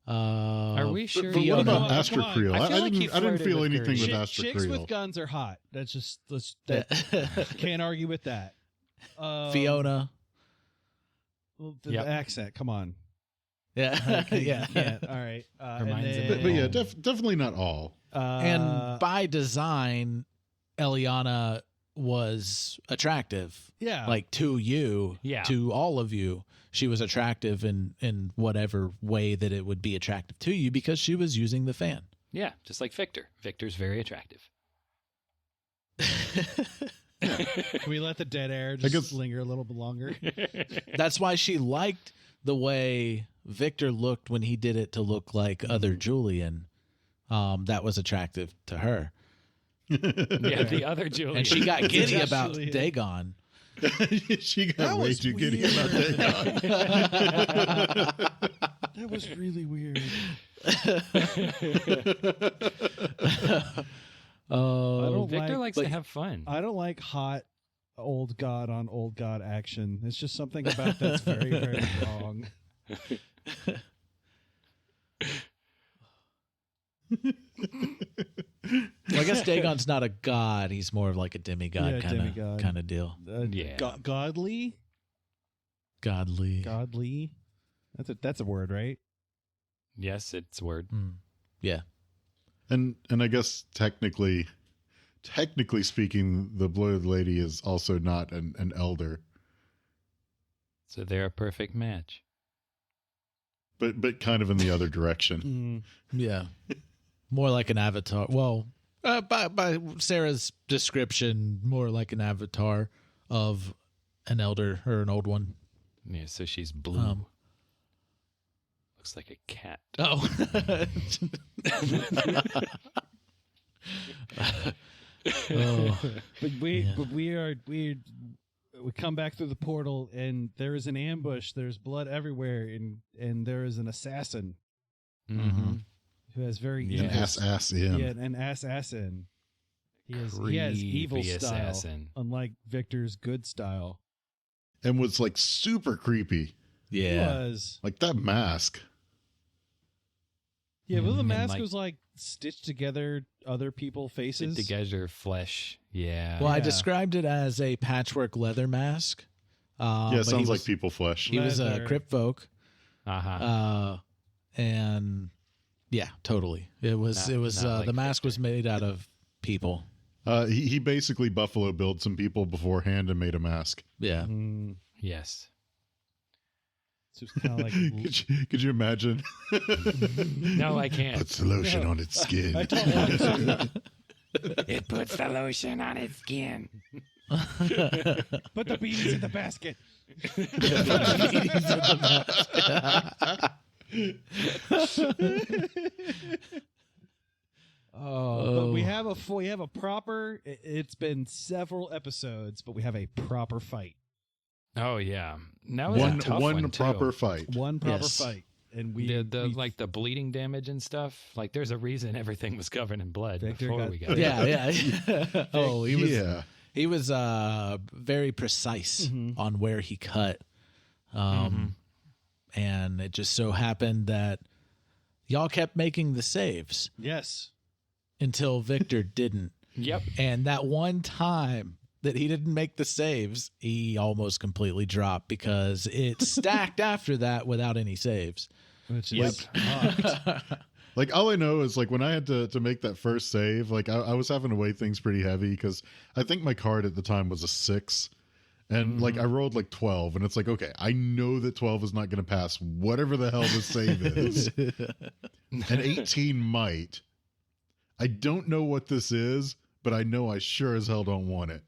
Are we sure? But you what know? about Come Astra on. Creel? I I feel like he didn't flirted feel with anything Gertie. with Astra Chicks Creel. with guns are hot. That's just can't argue with that. Fiona. Well, the Yep. accent. Come on. Yeah. You can't. All right. Reminds him of But yeah, home. definitely not all. And by design, Eliana was attractive. yeah, Like to you, Yeah. to all of you. She was attractive in whatever way that it would be attractive to you because she was using the fan. Yeah, just like Victor. Victor's very attractive. can we let the dead air just guess- linger a little bit longer? That's why she liked the way Victor looked when he did it to look like other Julian. That was attractive to her. Yeah, the other Julian. And she got giddy It's about actually- Dagon. She got That way was too giddy weird. about that. That was really weird. Oh, I don't Victor like- likes to have fun. I don't like hot old god on old god action. It's just something about that's very, very wrong. well, I guess Dagon's not a god. He's more of like a demigod Yeah, demigod. kind of deal. Yeah. Godly. Godly. That's a word, right? Yes, it's a word. Yeah. And I guess technically speaking, the bloated lady is also not an elder, So they're a perfect match. but kind of in the other direction. Yeah. More like an avatar. Well, by Sarah's description, more like an avatar of an elder or an old one. Yeah, so she's blue. Looks like a cat. Oh. But we come back through the portal, and there is an ambush. There's blood everywhere, and there is an assassin who has very an assassin. Yeah, an assassin. He has evil style, assassin. unlike Victor's good style. And was like super creepy. Yeah, He was. Like that mask. Yeah, but the mask like- was like stitched together other people faces. Together flesh. Yeah. Well, I Yeah. described it as a patchwork leather mask. Yeah, but it sounds he like was, people flesh. He was a Leather. crypt folk. Uh-huh. And yeah, totally. It was Not like the mask Victor. was made out of people. He basically Buffalo billed some people beforehand and made a mask. Yeah. Yes. So it's kind of like Could you imagine? No, I can't. Puts the lotion on its skin. I don't want to. It puts the lotion on its skin. Put the beanies in the basket. But we have a proper. It's been several episodes, but we have a proper fight. Oh yeah, that was a tough one too. proper fight. One proper Yes. fight, and we like the bleeding damage and stuff. Like, there's a reason everything was covered in blood Victor before got- we got there. Yeah. Oh, he was Yeah. he was very precise on where he cut. And it just so happened that y'all kept making the saves yes. until Victor didn't. Yep. And that one time that he didn't make the saves, he almost completely dropped because it stacked after that without any saves. Which is Like, all I know is, like, when I had to make that first save, like, I was having to weigh things pretty heavy because I think my card at the time was a 6. And, like, I rolled, like, 12. And it's like, okay, I know that 12 is not going to pass whatever the hell the save is. And 18 might. I don't know what this is, but I know I sure as hell don't want it.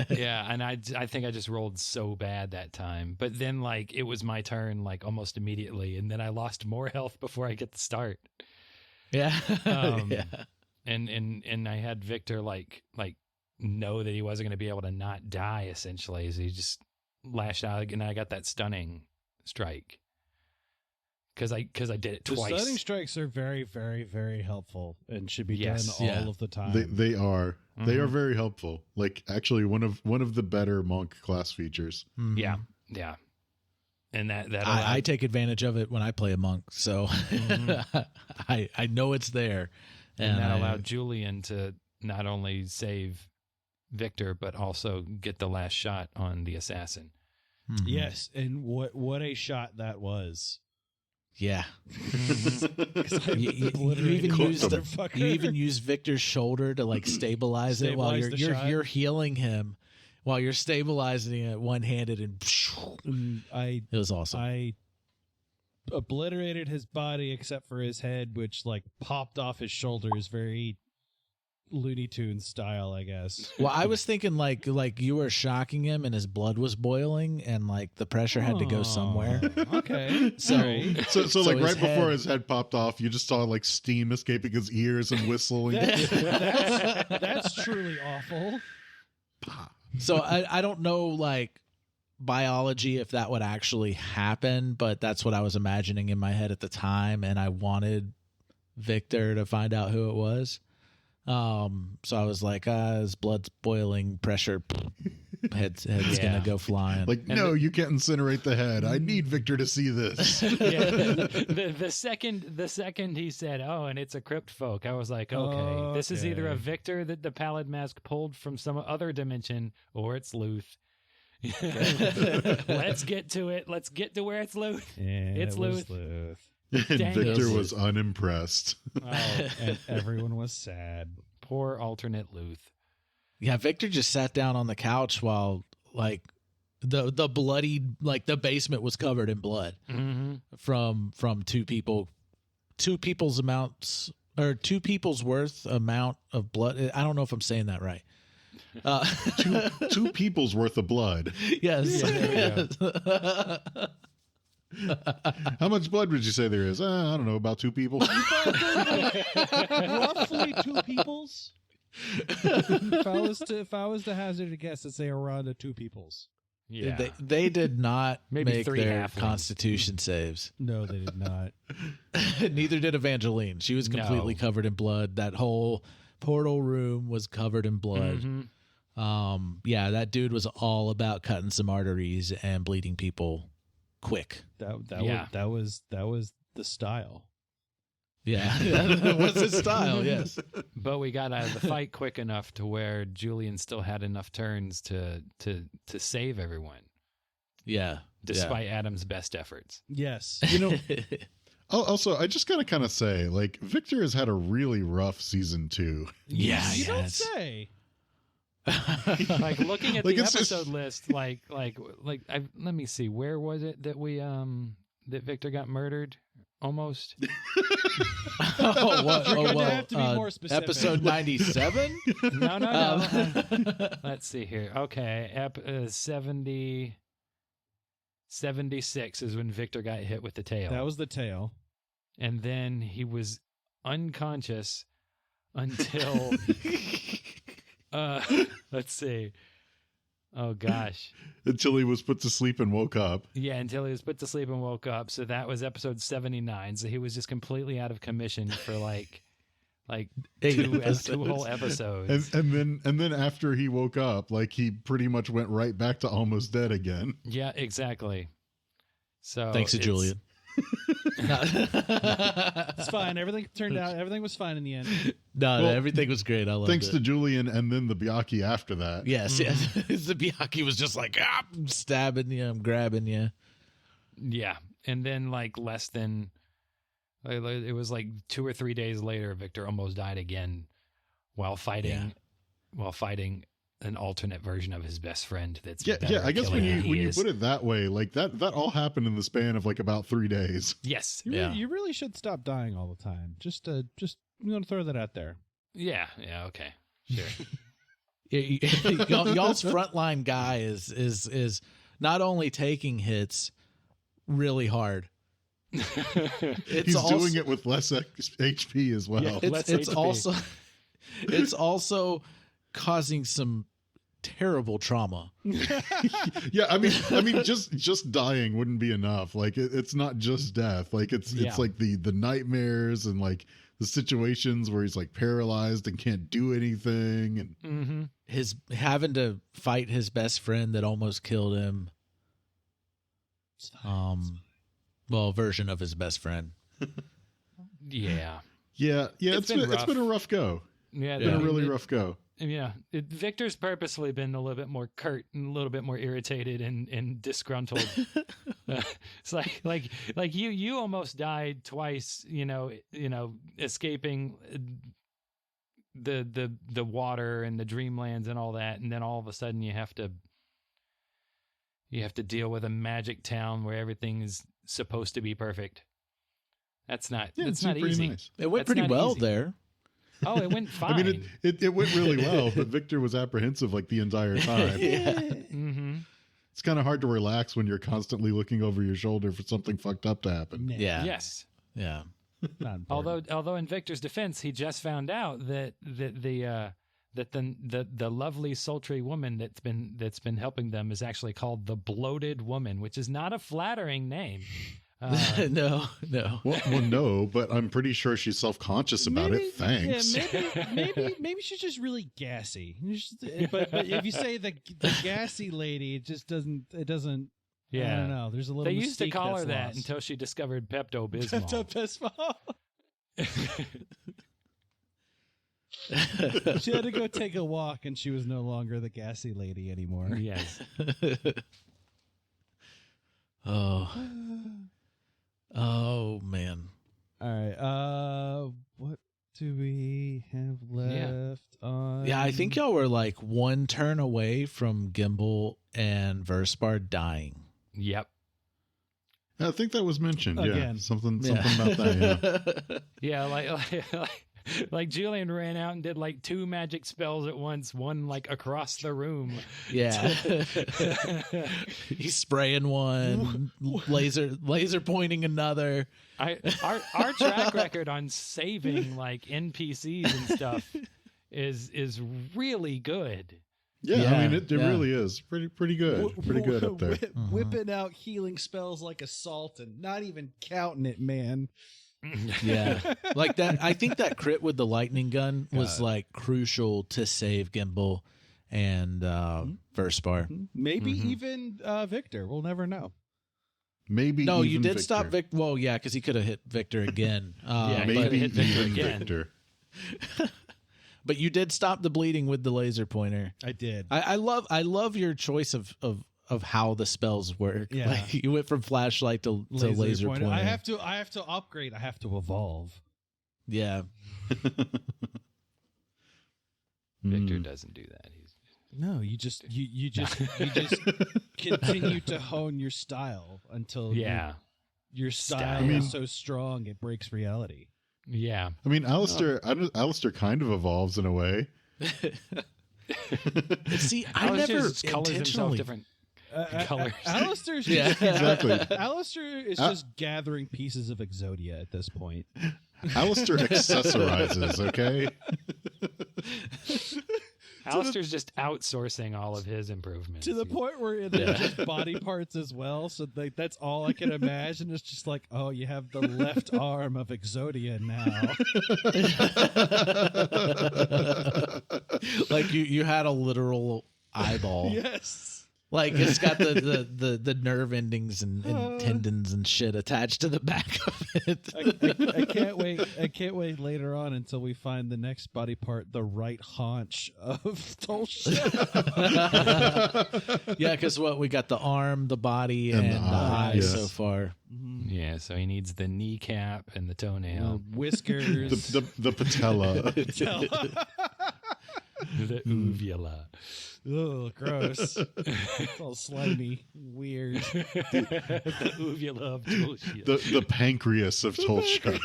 Yeah, and I think I just rolled so bad that time. But then, like, it was my turn, like, almost immediately, and then I lost more health before I get to start. Yeah. Yeah. And I had Victor like know that he wasn't going to be able to not die, essentially, so he just lashed out, and I got that stunning strike because I did it the twice. stunning strikes are very, very, very helpful and should be Yes. done all of the time. They are. They are very helpful. Like, actually, one of the better monk class features. Yeah, and that I take advantage of it when I play a monk, so I know it's there, and that allowed Julian to not only save Victor but also get the last shot on the assassin. Yes, and what a shot that was. Yeah. You You even use Victor's shoulder to like stabilize it while Stabilize the shot. you're healing him while you're stabilizing it one-handed, and I it was awesome. I obliterated his body except for his head, which like popped off his shoulders, very Looney Tunes style, I guess. Well, I was thinking like you were shocking him and his blood was boiling and like the pressure had to go somewhere. Okay. So So like his right before head- his head popped off, you just saw like steam escaping his ears and whistling. That's truly awful. So I don't know like biology if that would actually happen, but that's what I was imagining in my head at the time, and I wanted Victor to find out who it was. So I was like, his blood's boiling, pressure, head's gonna go flying. Like, no, you can't incinerate the head. I need Victor to see this. The second he said, "Oh, and it's a crypt folk," I was like, "Okay, this is either a Okay. Victor that the pallid mask pulled from some other dimension, or it's Luth." Let's get to it. Let's get to where it's Luth. And It's it was Luth. Luth. And Dang Victor it. was unimpressed. Oh, And everyone was sad. poor alternate Luth. Yeah, Victor just sat down on the couch while like the bloody, like the basement was covered in blood Mm-hmm. from two people two people's worth amount of blood. I don't know if I'm saying that right. Two people's worth of blood. Yes. How much blood would you say there is? I don't know, about two people. Roughly two peoples. If I was to hazard a guess, I'd say around 2 peoples. Yeah, they did not Maybe make 3 their halflings. Constitution saves. No, they did not. Neither did Evangeline. She was completely covered in blood. That whole portal room was covered in blood. Mm-hmm. Yeah, that dude was all about cutting some arteries and bleeding people quick. That was the style. Yeah, that was his style. Yes, But we got out of the fight quick enough to where Julian still had enough turns to save everyone. Yeah, Despite Adam's best efforts. Yes. You know, also, I just got to kind of say, like, Victor has had a really rough season 2. Yeah, You don't say. Like looking at Like, the it's just- episode list, let me see, where was it that we that Victor got murdered? Almost. You're gonna have to be more specific. Episode 97. No. Let's see here. Okay, 76 is when Victor got hit with the tail. That was the tail. And then he was unconscious until let's see. Oh gosh. Until he was put to sleep and woke up. Yeah, until he was put to sleep and woke up. So that was episode 79. So he was just completely out of commission for like two whole episodes. And then after he woke up, like, he pretty much went right back to almost dead again. Yeah, exactly. So Thanks to Julian. It's fine. Everything was fine in the end. No, everything was great. I loved Thanks it. to Julian and then the Byakuya after that. Yes. The Byakuya was just like, I'm stabbing you, I'm grabbing you. Yeah. And then like less than it was like 2 or 3 days later, Victor almost died again while fighting an alternate version of his best friend. That's Yeah. better I at guess when killing than he you is. put it that way, like that all happened in the span of like about 3 days. Yes. You really should stop dying all the time. Just I'm going to throw that out there. Yeah. Okay. Sure. Y'all's frontline guy is not only taking hits really hard. He's also, doing it with less HP as well. Yeah, It's HP. also causing some terrible trauma. Yeah, I mean, just dying wouldn't be enough. Like, it's not just death. Like, it's like the nightmares and like the situations where he's like paralyzed and can't do anything, and His having to fight his best friend that almost killed him. Well, version of his best friend. Yeah. It's been a rough go. Yeah. It's been a really rough go. Yeah, Victor's purposefully been a little bit more curt and a little bit more irritated and disgruntled. It's like you almost died twice. You know, escaping the water and the dreamlands and all that, and then all of a sudden you have to deal with a magic town where everything is supposed to be perfect. That's not. Yeah, that's it's not pretty easy. nice. It went That's pretty not well easy. there. Oh, it went fine. I mean, it went really well, but Victor was apprehensive like the entire time. Mm-hmm. It's kind of hard to relax when you're constantly looking over your shoulder for something fucked up to happen. Yeah. Yes. Yeah. Not important. Although in Victor's defense, he just found out that the lovely sultry woman that's been helping them is actually called the Bloated Woman, which is not a flattering name. No. Well, no, but I'm pretty sure she's self-conscious about it. Thanks. Yeah, maybe she's just really gassy. But if you say the gassy lady, it just doesn't. It doesn't. Yeah. I don't know. There's a little. They used to mystique call her that's that lost. until she discovered Pepto-Bismol. She had to go take a walk, and she was no longer the gassy lady anymore. Yes. Oh man. All right. What do we have left on? Yeah, I think y'all were like one turn away from Gimbal and Verspar dying. Yep. I think that was mentioned. Again. Yeah, something about that. Yeah. Yeah, like Julian ran out and did like 2 magic spells at once, one like across the room. Yeah. He's spraying one, laser pointing another. Our track record on saving like NPCs and stuff is really good. Yeah, I mean it really is pretty good. Pretty good up there. Whipping out healing spells like assault and not even counting it, man. Yeah, like that. I think that crit with the lightning gun was like crucial to save Gimbal and Verspar. Maybe even Victor. We'll never know. Maybe no, even you did Victor. stop Victor. Well, yeah, because he could have hit Victor again. Maybe hit Victor even again. Victor. But you did stop the bleeding with the laser pointer. I did. I love your choice of how the spells work. Yeah. Like, you went from flashlight to laser pointer. I have to upgrade. I have to evolve. Yeah. Victor doesn't do that. No, you just continue to hone your style until your style is so strong it breaks reality. Yeah. I mean, Alistair kind of evolves in a way. See, I never colors himself intentionally. different colors. Alistair's Exactly. Alistair is just gathering pieces of Exodia at this point. Alistair accessorizes, okay? Alistair's just outsourcing all of his improvements. To the point where they're just body parts as well. So that's all I can imagine. It's just like, oh, you have the left arm of Exodia now. Like you had a literal eyeball. Yes. Like it's got the nerve endings and tendons and shit attached to the back of it. I can't wait. I can't wait later on until we find the next body part, the right haunch of Tolsha. Yeah, because we got the arm, the body, and the eye so far. Yeah, so he needs the kneecap and the toenail. Whiskers. The patella. The uvula. Oh, gross. It's all slimy. Weird. The uvula of Tulsha. The pancreas of Tolsha.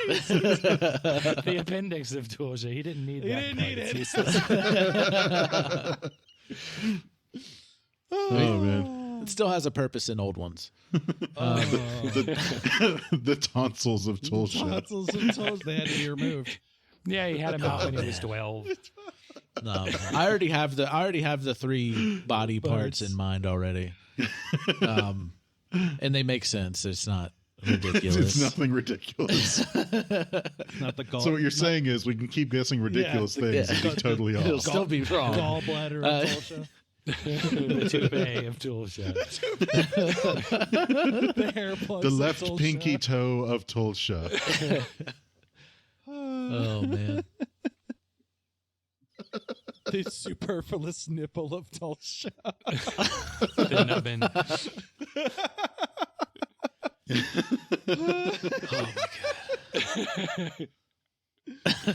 The appendix of Tulsha. He didn't need that. He didn't need part. it. It's useless. Oh, man. It still has a purpose in old ones. The tonsils of Tolsha. Tonsils and toes, they had to be removed. Yeah, he had him out when he was 12. No, I already have the 3 body parts in mind already, and they make sense. It's not ridiculous. It's nothing ridiculous. Not the gall. So what you're saying is we can keep gussing ridiculous things and be totally It'll off. still be wrong. Gallbladder of Tolsha. The toupee of Tulsha. The hair plugs The of left Tolsha. pinky toe of Tolsha. Oh man. The superfluous nipple of Tolsha. The nubbin.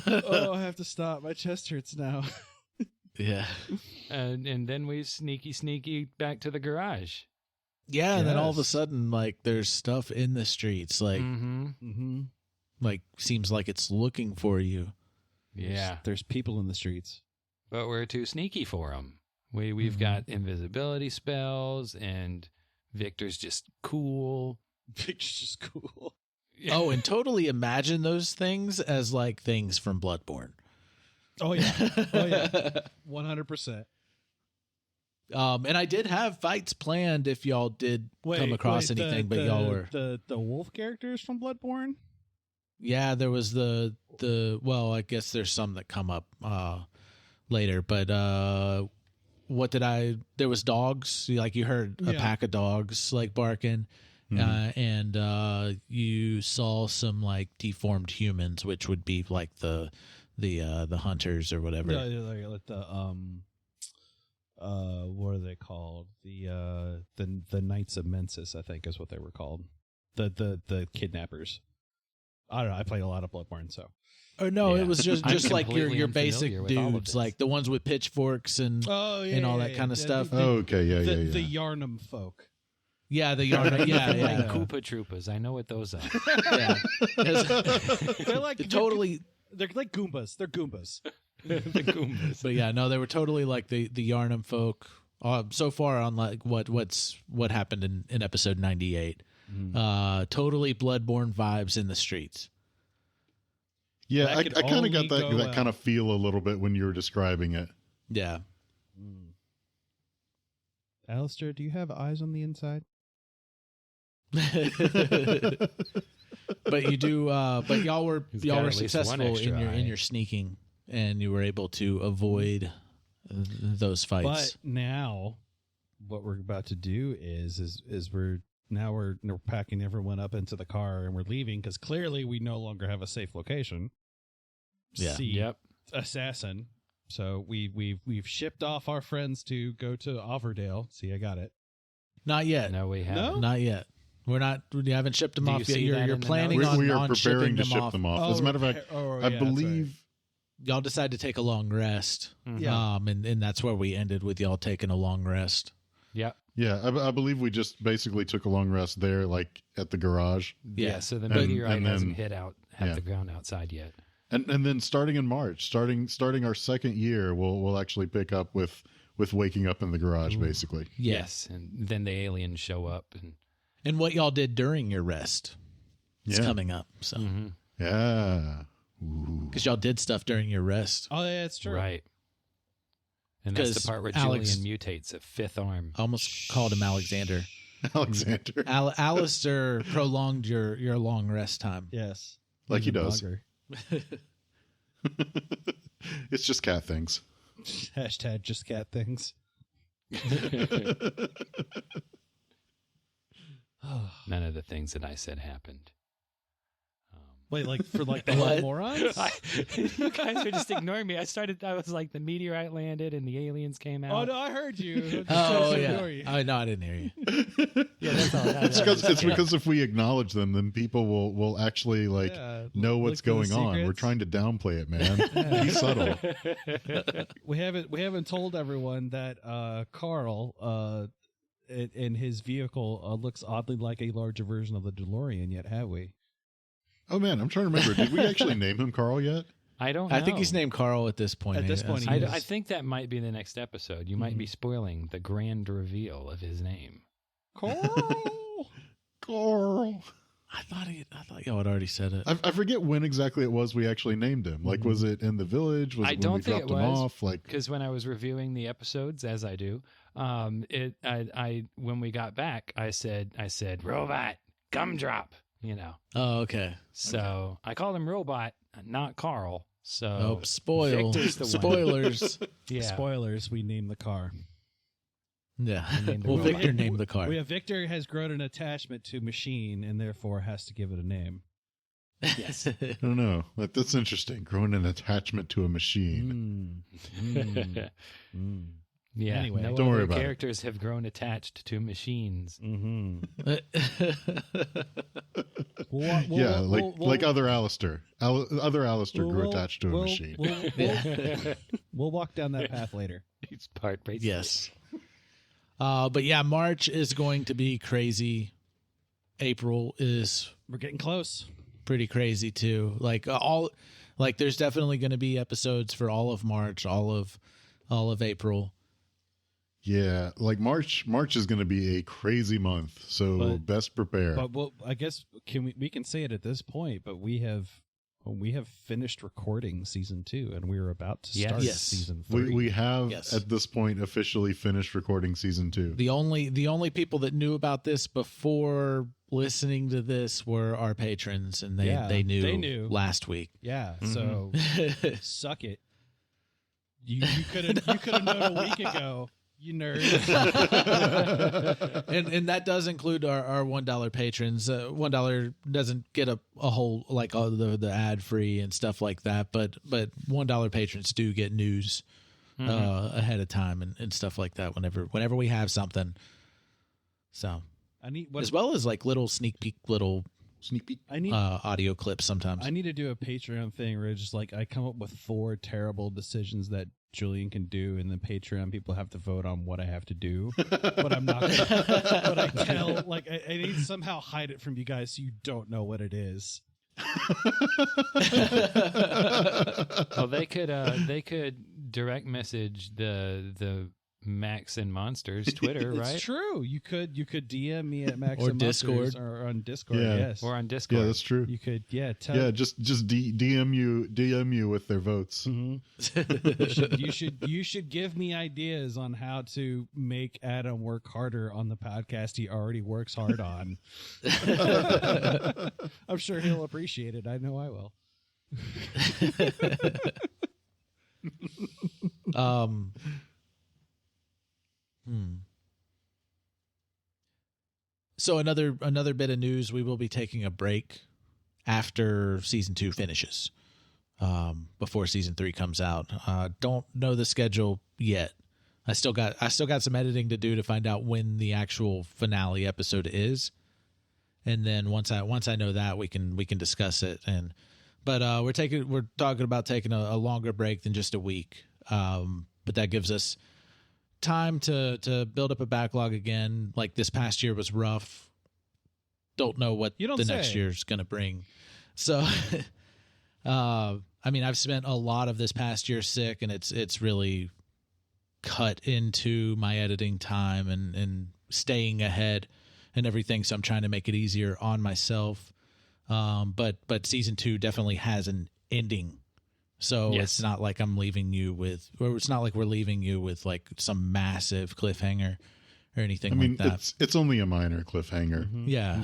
Oh, I have to stop. My chest hurts now. Yeah. And then we sneaky back to the garage. Yeah, and then all of a sudden, like, there's stuff in the streets, like, like seems like it's looking for you. Yeah. There's people in the streets. But we're too sneaky for them. We've got invisibility spells, and Victor's just cool. Victor's just cool. Oh, and totally imagine those things as like things from Bloodborne. Oh yeah. Oh yeah. 100%. And I did have fights planned if y'all did come across anything, but y'all were the wolf characters from Bloodborne. Yeah, there was the well, I guess there's some that come up later, but there was dogs, like you heard a pack of dogs like barking. And you saw some like deformed humans, which would be like the hunters or whatever. Like what are they called? The Knights of Mensis, I think, is what they were called. The kidnappers. I don't know. I played a lot of Bloodborne, so. Oh no, it was just like your basic dudes, this. like the ones with pitchforks and all that kind of stuff. Okay, yeah. The Yarnum folk. Yeah, the yarn. Like Yeah. Koopa Troopas. I know what those are. Yeah. They're like totally. They're like Goombas. They're Goombas. The Goombas. But yeah, no, they were totally like the Yarnum folk. So far on like what happened in episode 98. Totally bloodborne vibes in the streets. Yeah, I kind of got that kind of feel a little bit when you were describing it. Yeah. Alistair, do you have eyes on the inside? But you do. But y'all were at least successful one extra in your sneaking, and you were able to avoid those fights. But now, what we're about to do is we're packing everyone up into the car and we're leaving because clearly we no longer have a safe location. Yeah. Yep. Assassin. So we've shipped off our friends to go to Overdale. See, I got it. Not yet. No, we haven't. No? Not yet. We haven't shipped them Do you off yet. see that You're in the planning notes? on We are shipping preparing to them ship off. them off. As a matter of fact, I believe. Y'all decided to take a long rest. Yeah. And that's where we ended with y'all taking a long rest. Yep. Yeah, I believe we just basically took a long rest there, like at the garage. Yeah. So the And- meteorite and then- hasn't hit the ground outside yet. And then starting in March, starting our second year, we'll actually pick up with waking up in the garage, basically. Yes. And then the aliens show up And what y'all did during your rest is coming up. So Yeah. because y'all did stuff during your rest. Oh, yeah, it's true. right. And that's 'Cause the part where Alex- Julian mutates a fifth arm. I almost called him Alexander. Alexander. Alistair prolonged your long rest time. Yes. Like he Even does. longer. It's just cat things. Hashtag just cat things. None of the things that I said happened. Wait, like for like the whole morons? You guys are just ignoring me. I was like, the meteorite landed and the aliens came out. Oh no, I heard you. Oh yeah. Oh no, I didn't hear you. Yeah, that's all. It's because if we acknowledge them, then people will actually know what's look for the going on. We're secrets. trying to downplay it, man. Be subtle. We haven't told everyone that Carl in his vehicle looks oddly like a larger version of the DeLorean yet, have we? Oh man, I'm trying to remember. Did we actually name him Carl yet? I don't know. I think he's named Carl at this point. At this point, he I, is. I think that might be the next episode. You might be spoiling the grand reveal of his name. Carl. Carl. I thought y'all had already said it. I forget when exactly it was we actually named him. Like, was it in the village? Was I it when don't we think dropped it him was, off? Like, because when I was reviewing the episodes, as I do, when we got back, I said, robot, gumdrop, Oh, okay. So I called him Robot, not Carl. So Oh, Victor's the one. spoilers. Yeah. Spoilers. We named the car. Yeah. named the Well, robot. Victor named the car. Victor has grown an attachment to machine and therefore has to give it a name. Yes. I don't know. That's interesting. Growing an attachment to a machine. Yeah. Anyway, no don't worry other about it. characters have grown attached to machines. Yeah, like other Alistair. Other Alistair grew attached to a machine. We'll walk down that path later. It's part racist. Yes. But yeah, March is going to be crazy. April is We're getting close. pretty crazy too. There's definitely going to be episodes for all of March, all of April. Yeah, like March is going to be a crazy month, so best prepare. But I guess we can say it at this point. But we have finished recording season 2, and we're about to start Yes. season 3. We have Yes. at this point officially finished recording season 2. The only people that knew about this before listening to this were our patrons, and they knew last week. Yeah. So suck it. You could have known a week ago. You nerd. and that does include our $1 patrons. $1 doesn't get a whole like all the ad free and stuff like that, but $1 patrons do get news ahead of time and stuff like that whenever we have something. So I need as well as like little sneak peek little Sneak peek. I need audio clips sometimes. I need to do a Patreon thing where it's just like I come up with 4 terrible decisions that Julian can do, and then Patreon people have to vote on what I have to do. But I'm not gonna, but I tell like I need to somehow hide it from you guys so you don't know what it is. Well, they could direct message the Max and Monsters Twitter, right? It's true. You could DM me at Max Or and Discord. Monsters or on Discord. Yeah. Yes, Or on Discord. Yeah, that's true. you could. Yeah, tell. Yeah, just DM you with their votes. Mm-hmm. You should give me ideas on how to make Adam work harder on the podcast he already works hard on. I'm sure he'll appreciate it. I know I will. So another bit of news: we will be taking a break after season 2 finishes, before season 3 comes out. Don't know the schedule yet. I still got some editing to do to find out when the actual finale episode is, and then once I know that, we can discuss it. But we're talking about taking a longer break than just a week. But that gives us time to build up a backlog again. Like this past year was rough. Don't know what the next year's going to bring. So, I mean, I've spent a lot of this past year sick, and it's really cut into my editing time and staying ahead and everything. So I'm trying to make it easier on myself. But season 2 definitely has an ending. So It's not like I'm leaving you with, or it's not like we're leaving you with like some massive cliffhanger or anything like that. It's only a minor cliffhanger. Mm-hmm. Yeah.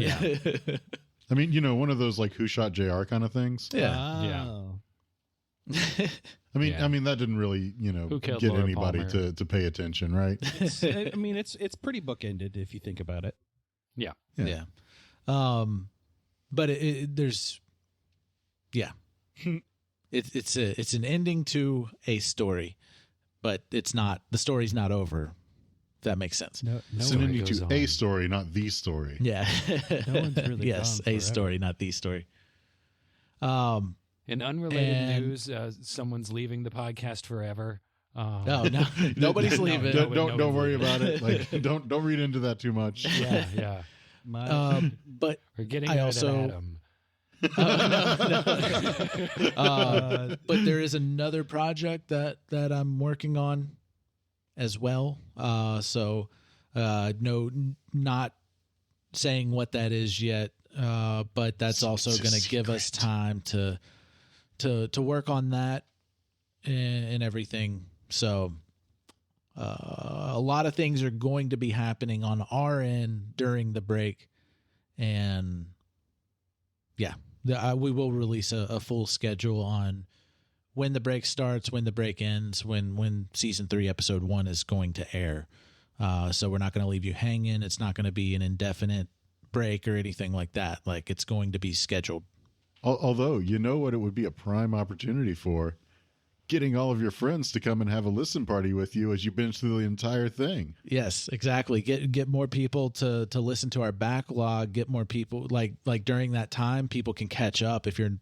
I mean, one of those like Who Shot JR kind of things. Yeah. Oh. I mean, that didn't really, get Laura anybody Palmer? to pay attention, right? I mean, it's pretty bookended if you think about it. Yeah. Yeah. But there's, yeah. It's an ending to a story, but the story's not over. If that makes sense. No It's an ending to a story, not the story. Yeah. No one's really yes, gone a forever. story, not the story. In unrelated news, someone's leaving the podcast forever. Oh no, nobody's leaving. Don't worry about it. Like, don't read into that too much. Yeah. But We're getting I rid also- of Adam. But there is another project that I'm working on as well. So no, not saying what that is yet. But that's also going to give us time to work on that and everything. So a lot of things are going to be happening on our end during the break, and yeah, we will release a full schedule on when the break starts, when the break ends, when season 3 episode 1 is going to air. So we're not going to leave you hanging. It's not going to be an indefinite break or anything like that. Like, it's going to be scheduled. Although, you know what it would be a prime opportunity for? Getting all of your friends to come and have a listen party with you as you binge through the entire thing. Yes, exactly. Get more people to listen to our backlog. Get more people, like during that time, people can catch up if you're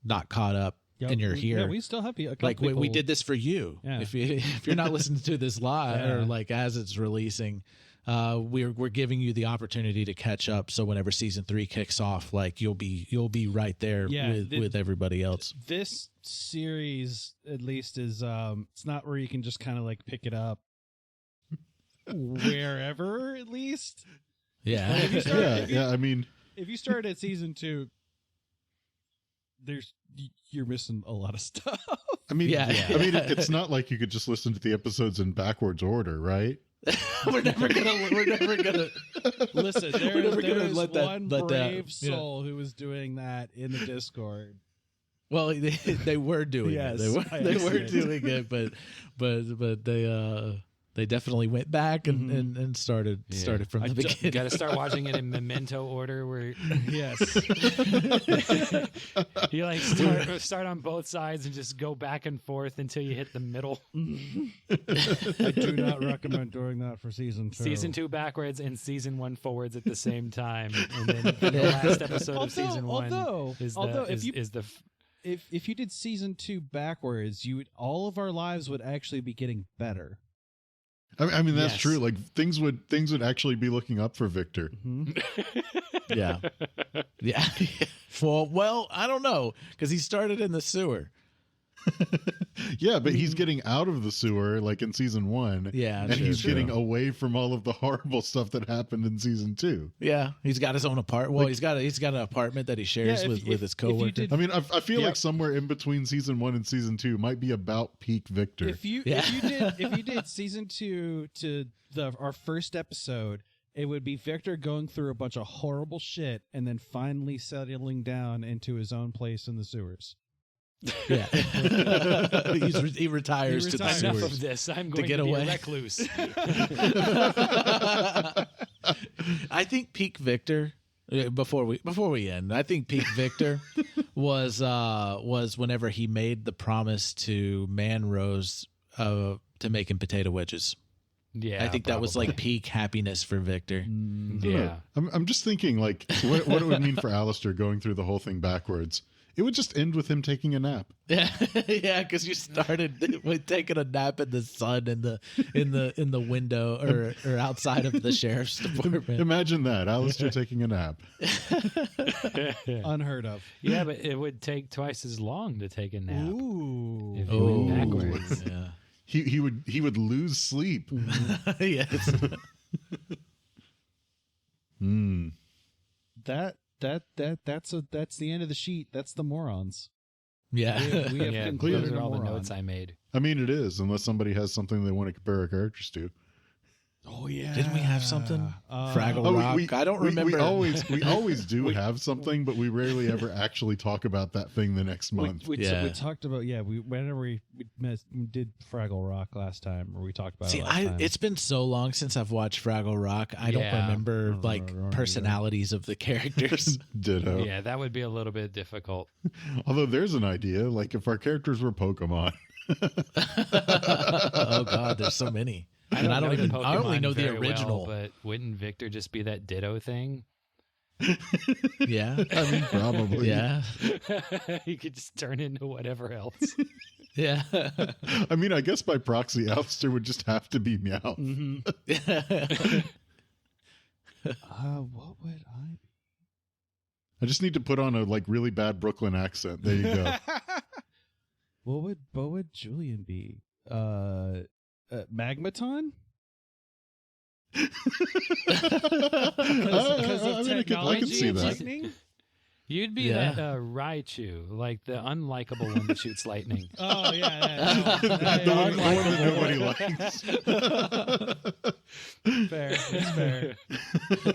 not caught up and you're here. Yeah, we still have a couple like people. we did this for you. Yeah. If you're not listening to this live Yeah. or like as it's releasing, we're giving you the opportunity to catch up. So whenever season 3 kicks off, like you'll be right there with everybody else. This series, at least, is it's not where you can just kind of like pick it up wherever. At least, Yeah. If you start- Yeah. I mean, if you start at season 2, you're missing a lot of stuff. I mean, Yeah. it's not like you could just listen to the episodes in backwards order, right? we're never gonna Listen, We're never gonna there's let that- one let that- brave soul who was doing that in the Discord. Well, they were doing Yes, it. They by were accident. doing it, but they They definitely went back and started from the beginning. Got to start watching it in memento order. Where Yes. you like start on both sides and just go back and forth until you hit the middle. I do not recommend doing that for season 2. Season 2 backwards and season 1 forwards at the same time, and then the last episode of season 1 if you did season 2 backwards, all of our lives would actually be getting better. I mean that's true. Like things would actually be looking up for Victor. Yeah. Well, I don't know, because he started in the sewer. Yeah, but he's getting out of the sewer like in season 1. Yeah, and he's getting away from all of the horrible stuff that happened in season 2. Yeah, he's got his own apartment. Well, he's got an apartment that he shares with his coworker. I mean, I feel like somewhere in between season 1 and season 2 might be about peak Victor. If you did season 2 to our first episode, it would be Victor going through a bunch of horrible shit and then finally settling down into his own place in the sewers. Yeah. he retires to the sewers. Enough of this. I'm going to be a recluse. I think peak Victor, before we end, I think peak Victor was whenever he made the promise to Man Rose to make him potato wedges. Yeah, I think that was like peak happiness for Victor. Yeah. I'm just thinking like what it would mean for Alistair going through the whole thing backwards. It would just end with him taking a nap. Yeah, yeah, because you started with taking a nap in the sun in the window or outside of the sheriff's department. Imagine that, Alistair taking a nap. Unheard of. Yeah, but it would take twice as long to take a nap. Ooh. If you went backwards. Yeah. He would lose sleep. Yes. That's the end of the sheet. That's the morons. Yeah. We have concluded those are all the moron. notes I made. I mean, it is, unless somebody has something they want to compare our characters to. Oh yeah. Didn't we have something? Fraggle Rock. I don't remember. We always do have something, but we rarely ever actually talk about that thing the next month. We talked about whenever we did Fraggle Rock last time, or we talked about it last time. It's been so long since I've watched Fraggle Rock. I don't remember personalities of the characters. Ditto. Yeah, that would be a little bit difficult. Although there's an idea, like if our characters were Pokemon. Oh God, there's so many. I only know the original. Well, but wouldn't Victor just be that Ditto thing? Yeah, I mean, probably. Yeah, he could just turn into whatever else. Yeah. I mean, I guess by proxy, Alistair would just have to be Meow. Mm-hmm. What would I be? I just need to put on a really bad Brooklyn accent. There you go. What would Julian be? Magmaton? Because of technology, I can see that. lightning? You'd be that Raichu, like the unlikable one that shoots lightning. Oh yeah. The one that nobody likes. Fair. It's fair.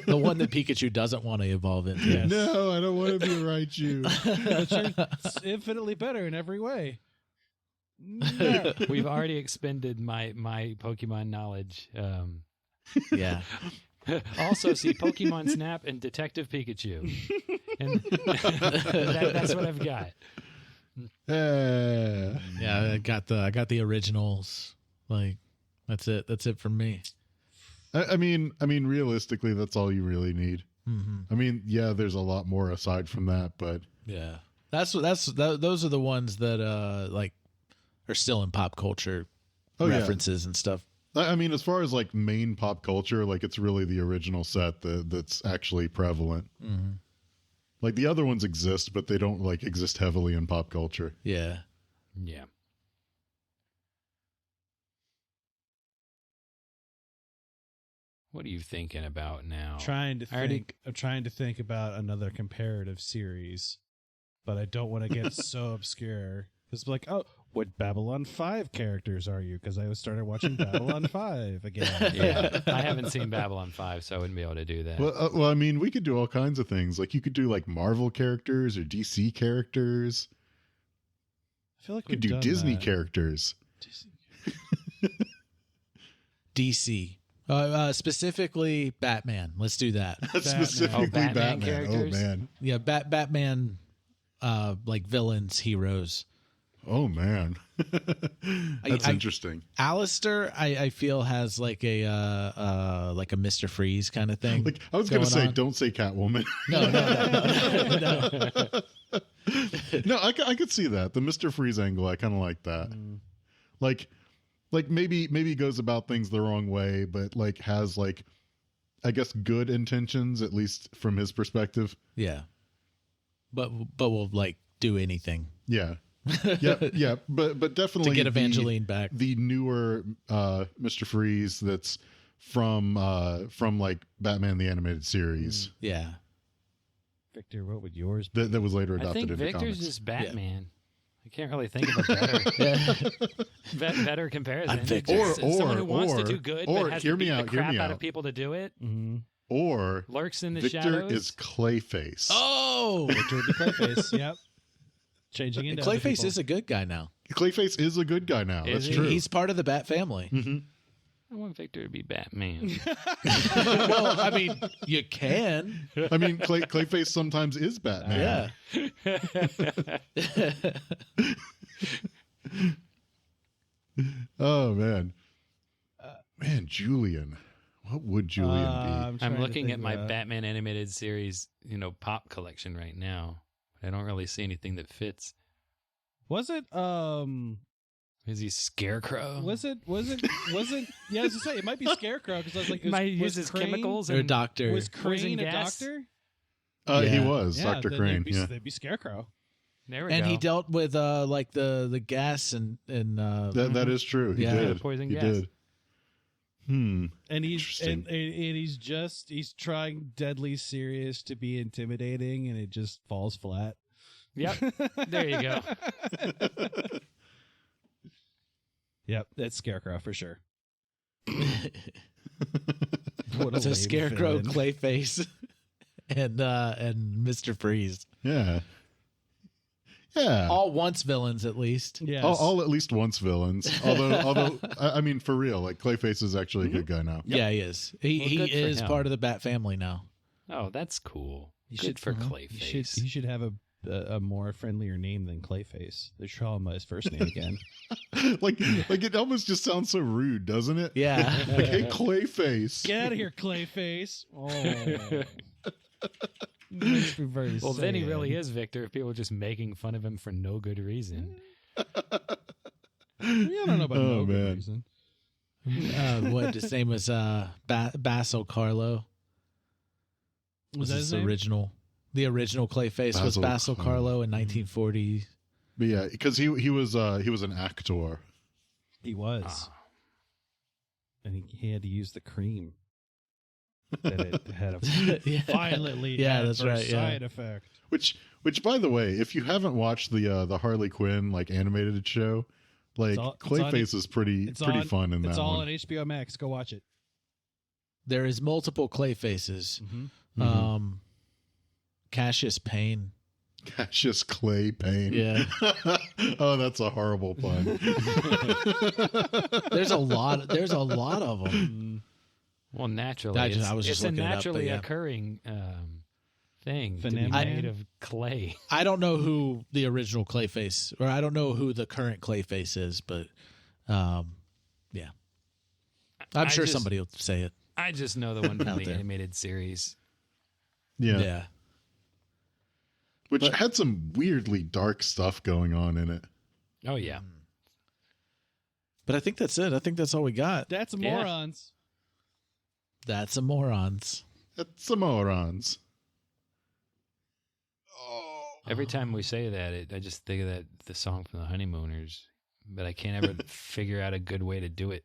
The one that Pikachu doesn't want to evolve into. Yes. No, I don't want to be a Raichu. But you're infinitely better in every way. No. We've already expended my Pokemon knowledge. Yeah. Also, see Pokemon Snap and Detective Pikachu, and that's what I've got. Yeah, I got the originals. Like that's it. That's it for me. I mean, realistically, that's all you really need. Mm-hmm. I mean, yeah, there's a lot more aside from that, but yeah, those are the ones that are still in pop culture references and stuff. I mean, as far as main pop culture, it's really the original set that's actually prevalent. Mm-hmm. Like the other ones exist, but they don't exist heavily in pop culture. Yeah. Yeah. What are you thinking about now? I'm trying to think about another comparative series, but I don't want to get so obscure. It's like, oh, what Babylon 5 characters are you? Because I started watching Babylon 5 again. Yeah, I haven't seen Babylon 5, so I wouldn't be able to do that. Well, I mean, we could do all kinds of things. You could do Marvel characters or DC characters. I feel like we could do Disney characters. DC. Specifically Batman. Let's do that. Specifically Batman Batman. characters? Oh man. Yeah, Batman, like villains, heroes. Oh man. That's interesting. Alistair, I feel has like a Mr. Freeze kind of thing. Like I was gonna say, on. don't say Catwoman. No. No, I could see that. The Mr. Freeze angle, I kind of like that. Like maybe he goes about things the wrong way, but like has like, I guess, good intentions, at least from his perspective. Yeah. But will like do anything. Yeah. Yeah. But definitely to get Evangeline back. The newer Mr. Freeze that's from like Batman the Animated Series. Yeah. Victor, what would yours be? That was later I adopted think into Victor's comics. just Batman. I can't really think of a better comparison. I'm Victor. It's just someone who wants to Or- do good, or but has hear to me beat out, the hear crap me out out. of people to do it. Mm-hmm. Or Lurks in the Victor shadows. is Clayface. Oh, Victor would be Clayface. Yep. Changing into other Clayface people. is a good guy now. Clayface is a good guy now. Is That's he? true. He's part of the Bat family. I want Victor to be Batman. Well, I mean, you can. I mean, Clayface sometimes is Batman. Yeah. Oh man, man, Julian. What would Julian be? I'm looking at my Batman animated series, pop collection right now. I don't really see anything that fits. Was it? Is he Scarecrow? Was it? Yeah, I was gonna say it might be Scarecrow because I was like, He might was use his Crane- chemicals Or and doctor. Was poison Crane a gas? doctor? He Yeah. was Dr. then Crane. They'd be Scarecrow. There we And go. he dealt with like the gas and That is true. He Yeah. did. Poison he gas. did. And he's Interesting. and he's trying deadly serious to be intimidating, and it just falls flat. Yep. There you go. Yep, that's Scarecrow for sure. It's a Scarecrow, Clayface, and Mr. Freeze. Yeah. Yeah. All once villains, at least. Yes. All at least once villains. Although I mean, for real, like Clayface is actually a good guy now. Yeah, he is. He Well, good for is him. part of the Bat family now. Oh, that's cool. He Good for Clayface. He should have a more friendlier name than Clayface. They should call him by his first name again. like it almost just sounds so rude, doesn't it? Yeah. Like, hey, Clayface. Get out of here, Clayface! Oh, makes me very Well, then he sad. really is Victor if people are just making fun of him for no good reason. I don't know about Oh, no good man. reason. What his name was? Basil Carlo. Was that his name? original? The original Clayface was Basil Basil Carlo. Carlo in 1940. But yeah, because he was an actor. He was, and he had to use the cream. That it had a Yeah. violently Yeah, that's adverse right, yeah. side effect. Which by the way, if you haven't watched the Harley Quinn like animated show, like all- it's Clayface is pretty on- fun in It's that all one. on HBO Max. Go watch it. There is multiple Clayfaces. Mhm. Cassius Payne. Cassius Clay Payne. Yeah. Oh, that's a horrible pun. There's a lot of them. Well, naturally, I was just it's a looking it up, but naturally yeah. occurring thing to be Phenomenon. made of clay. I don't know who the original Clayface, or I don't know who the current Clayface is, but yeah. I'm sure somebody will say it. I just know the one from Out the there. animated series. Yeah. Which had some weirdly dark stuff going on in it. Oh yeah, But I think that's it. I think that's all we got. That's Yeah. morons. That's a morons. That's some morons. every time we say that, I just think of the song from the Honeymooners, but I can't ever figure out a good way to do it,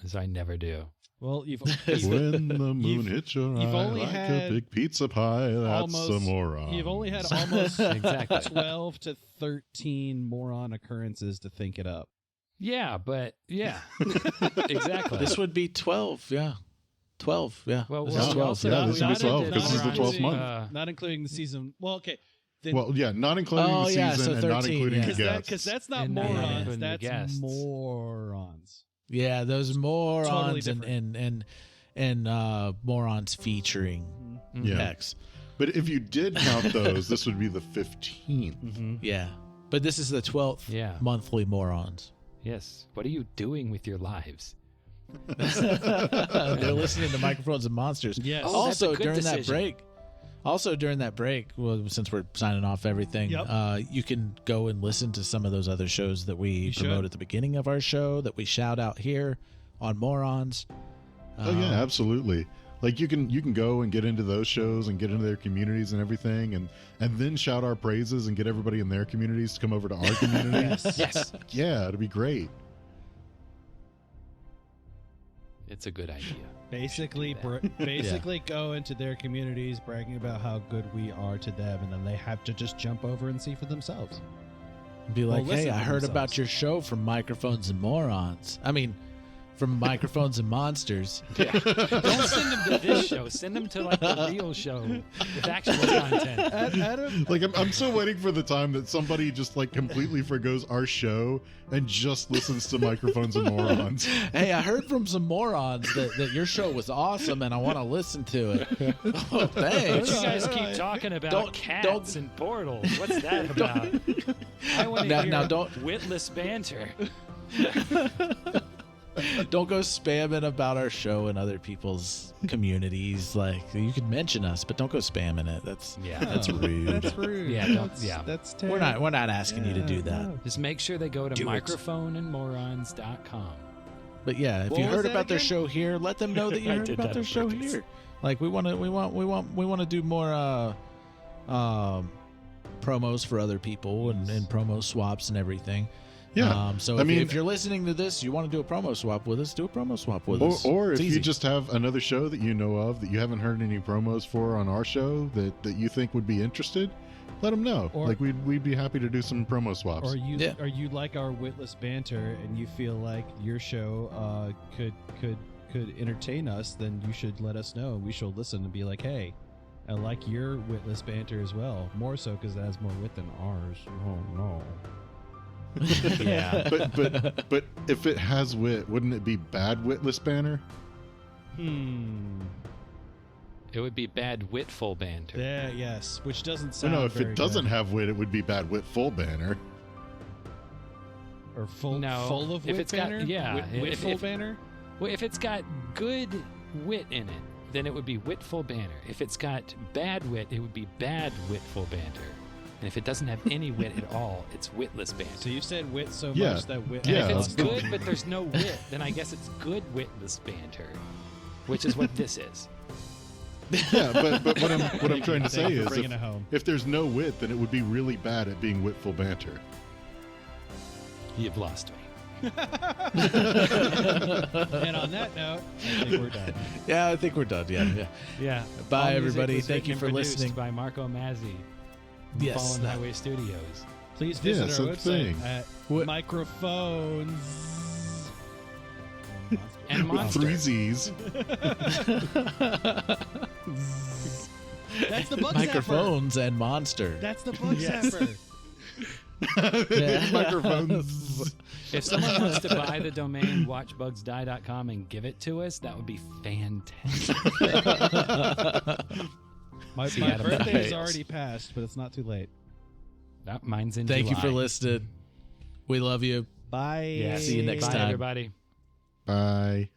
so I never do. Well, you've When the moon you've- hits your you've eye only like had a big pizza pie, that's almost- a moron. You've only had almost Exactly. 12 to 13 moron occurrences to think it up. Yeah, but yeah, exactly. This would be 12. Yeah. 12. Yeah. well, This well, is we 12. also- Yeah, this we would be also 12, did because this is the Morons, 12th month. Not including the season. Well, okay. Then, Well, yeah, not including Oh, the yeah, season so and not 13, including yeah. the guests. because that's not And not morons. including the That's guests. morons. Yeah, those morons Totally and morons featuring X. But if you did count those, this would be the 15th. Yeah. But this is the 12th monthly morons. Yes. What are you doing with your lives? They're listening to Microphones and Monsters. Yes. Oh, that's a Also good during decision. that break, well, since we're signing off everything, you can go and listen to some of those other shows that we promote at the beginning of our show, that we shout out here on Morons. Oh yeah, absolutely. Like you can go and get into those shows and get into their communities and everything, and then shout our praises and get everybody in their communities to come over to our community. Yes. Yeah, it'd be great. It's a good idea. Basically go into their communities bragging about how good we are to them, and then they have to just jump over and see for themselves. Be like, listen hey, to I heard themselves. about your show from Microphones and Morons. I mean, from Microphones and Monsters. Yeah. Don't send them to this show. Send them to like the real show with actual content. Adam, Like I'm still waiting for the time that somebody just like completely forgoes our show and just listens to Microphones and Morons. Hey, I heard from some morons that your show was awesome and I want to listen to it. Oh, thanks. You guys keep talking about cats and portals. What's that about? I want to hear now don't- witless banter. Don't go spamming about our show in other people's communities. Like, you can mention us, but don't go spamming it. That's rude. that's rude. Yeah, That's terrible. We're not asking you to do that. no. Just make sure they go to Do it. microphoneandmorons.com. But yeah, if What you was heard that about their again? show here, let them know that you I heard did about that their on show purpose. here. Like we want to do more promos for other people and promo swaps and everything. Yeah. So I mean, if you're listening to this, you want to do a promo swap with us, do a promo swap with us. or It's if easy. you just have another show that you know of that you haven't heard any promos for on our show that you think would be interested, let them know. Or- Like we'd be happy to do some promo swaps. Or you like our witless banter and you feel like your show could entertain us, then you should let us know and we shall listen and be like, hey, I like your witless banter as well, more so because it has more wit than ours. Oh no. Yeah. but if it has wit, wouldn't it be bad witless banner? It would be bad witful banter. There, yes, which doesn't No, sound. no, if very it doesn't good. have wit, it would be bad witful banner. or full No, full of if wit it's got- banner. yeah, Witful if- banner. Well, if it's got good wit in it, then it would be witful banter. If it's got bad wit, it would be bad witful banter. And if it doesn't have any wit at all, it's witless banter. So you said wit so Yeah. much that wit. And Yeah. if it's good but there's no wit, then I guess it's good witless banter, which is what this is. Yeah, but what I'm trying to say Thank you is for bringing it home. if there's no wit, then it would be really bad at being witful banter. You've lost me. And on that note, I think we're done. Yeah, I think we're done. Yeah. Yeah. Bye, All music everybody. was Thank written you and for produced listening. By Marco Mazzei. Yes, Fallen that- Highway Studios. Please visit Yeah, our so website thing. at What- microphones. And With Monster. 3 Z's. That's the bug zapper. Microphones and Monster. That's the bug Yes. zapper. Microphones. If someone wants to buy the domain watchbugsdie.com and give it to us, that would be fantastic. My Adam birthday Dice. is already passed, but it's not too late. Mine's in Thank you July. for listening. We love you. Bye. Yeah. See you next Bye, time. everybody. Bye.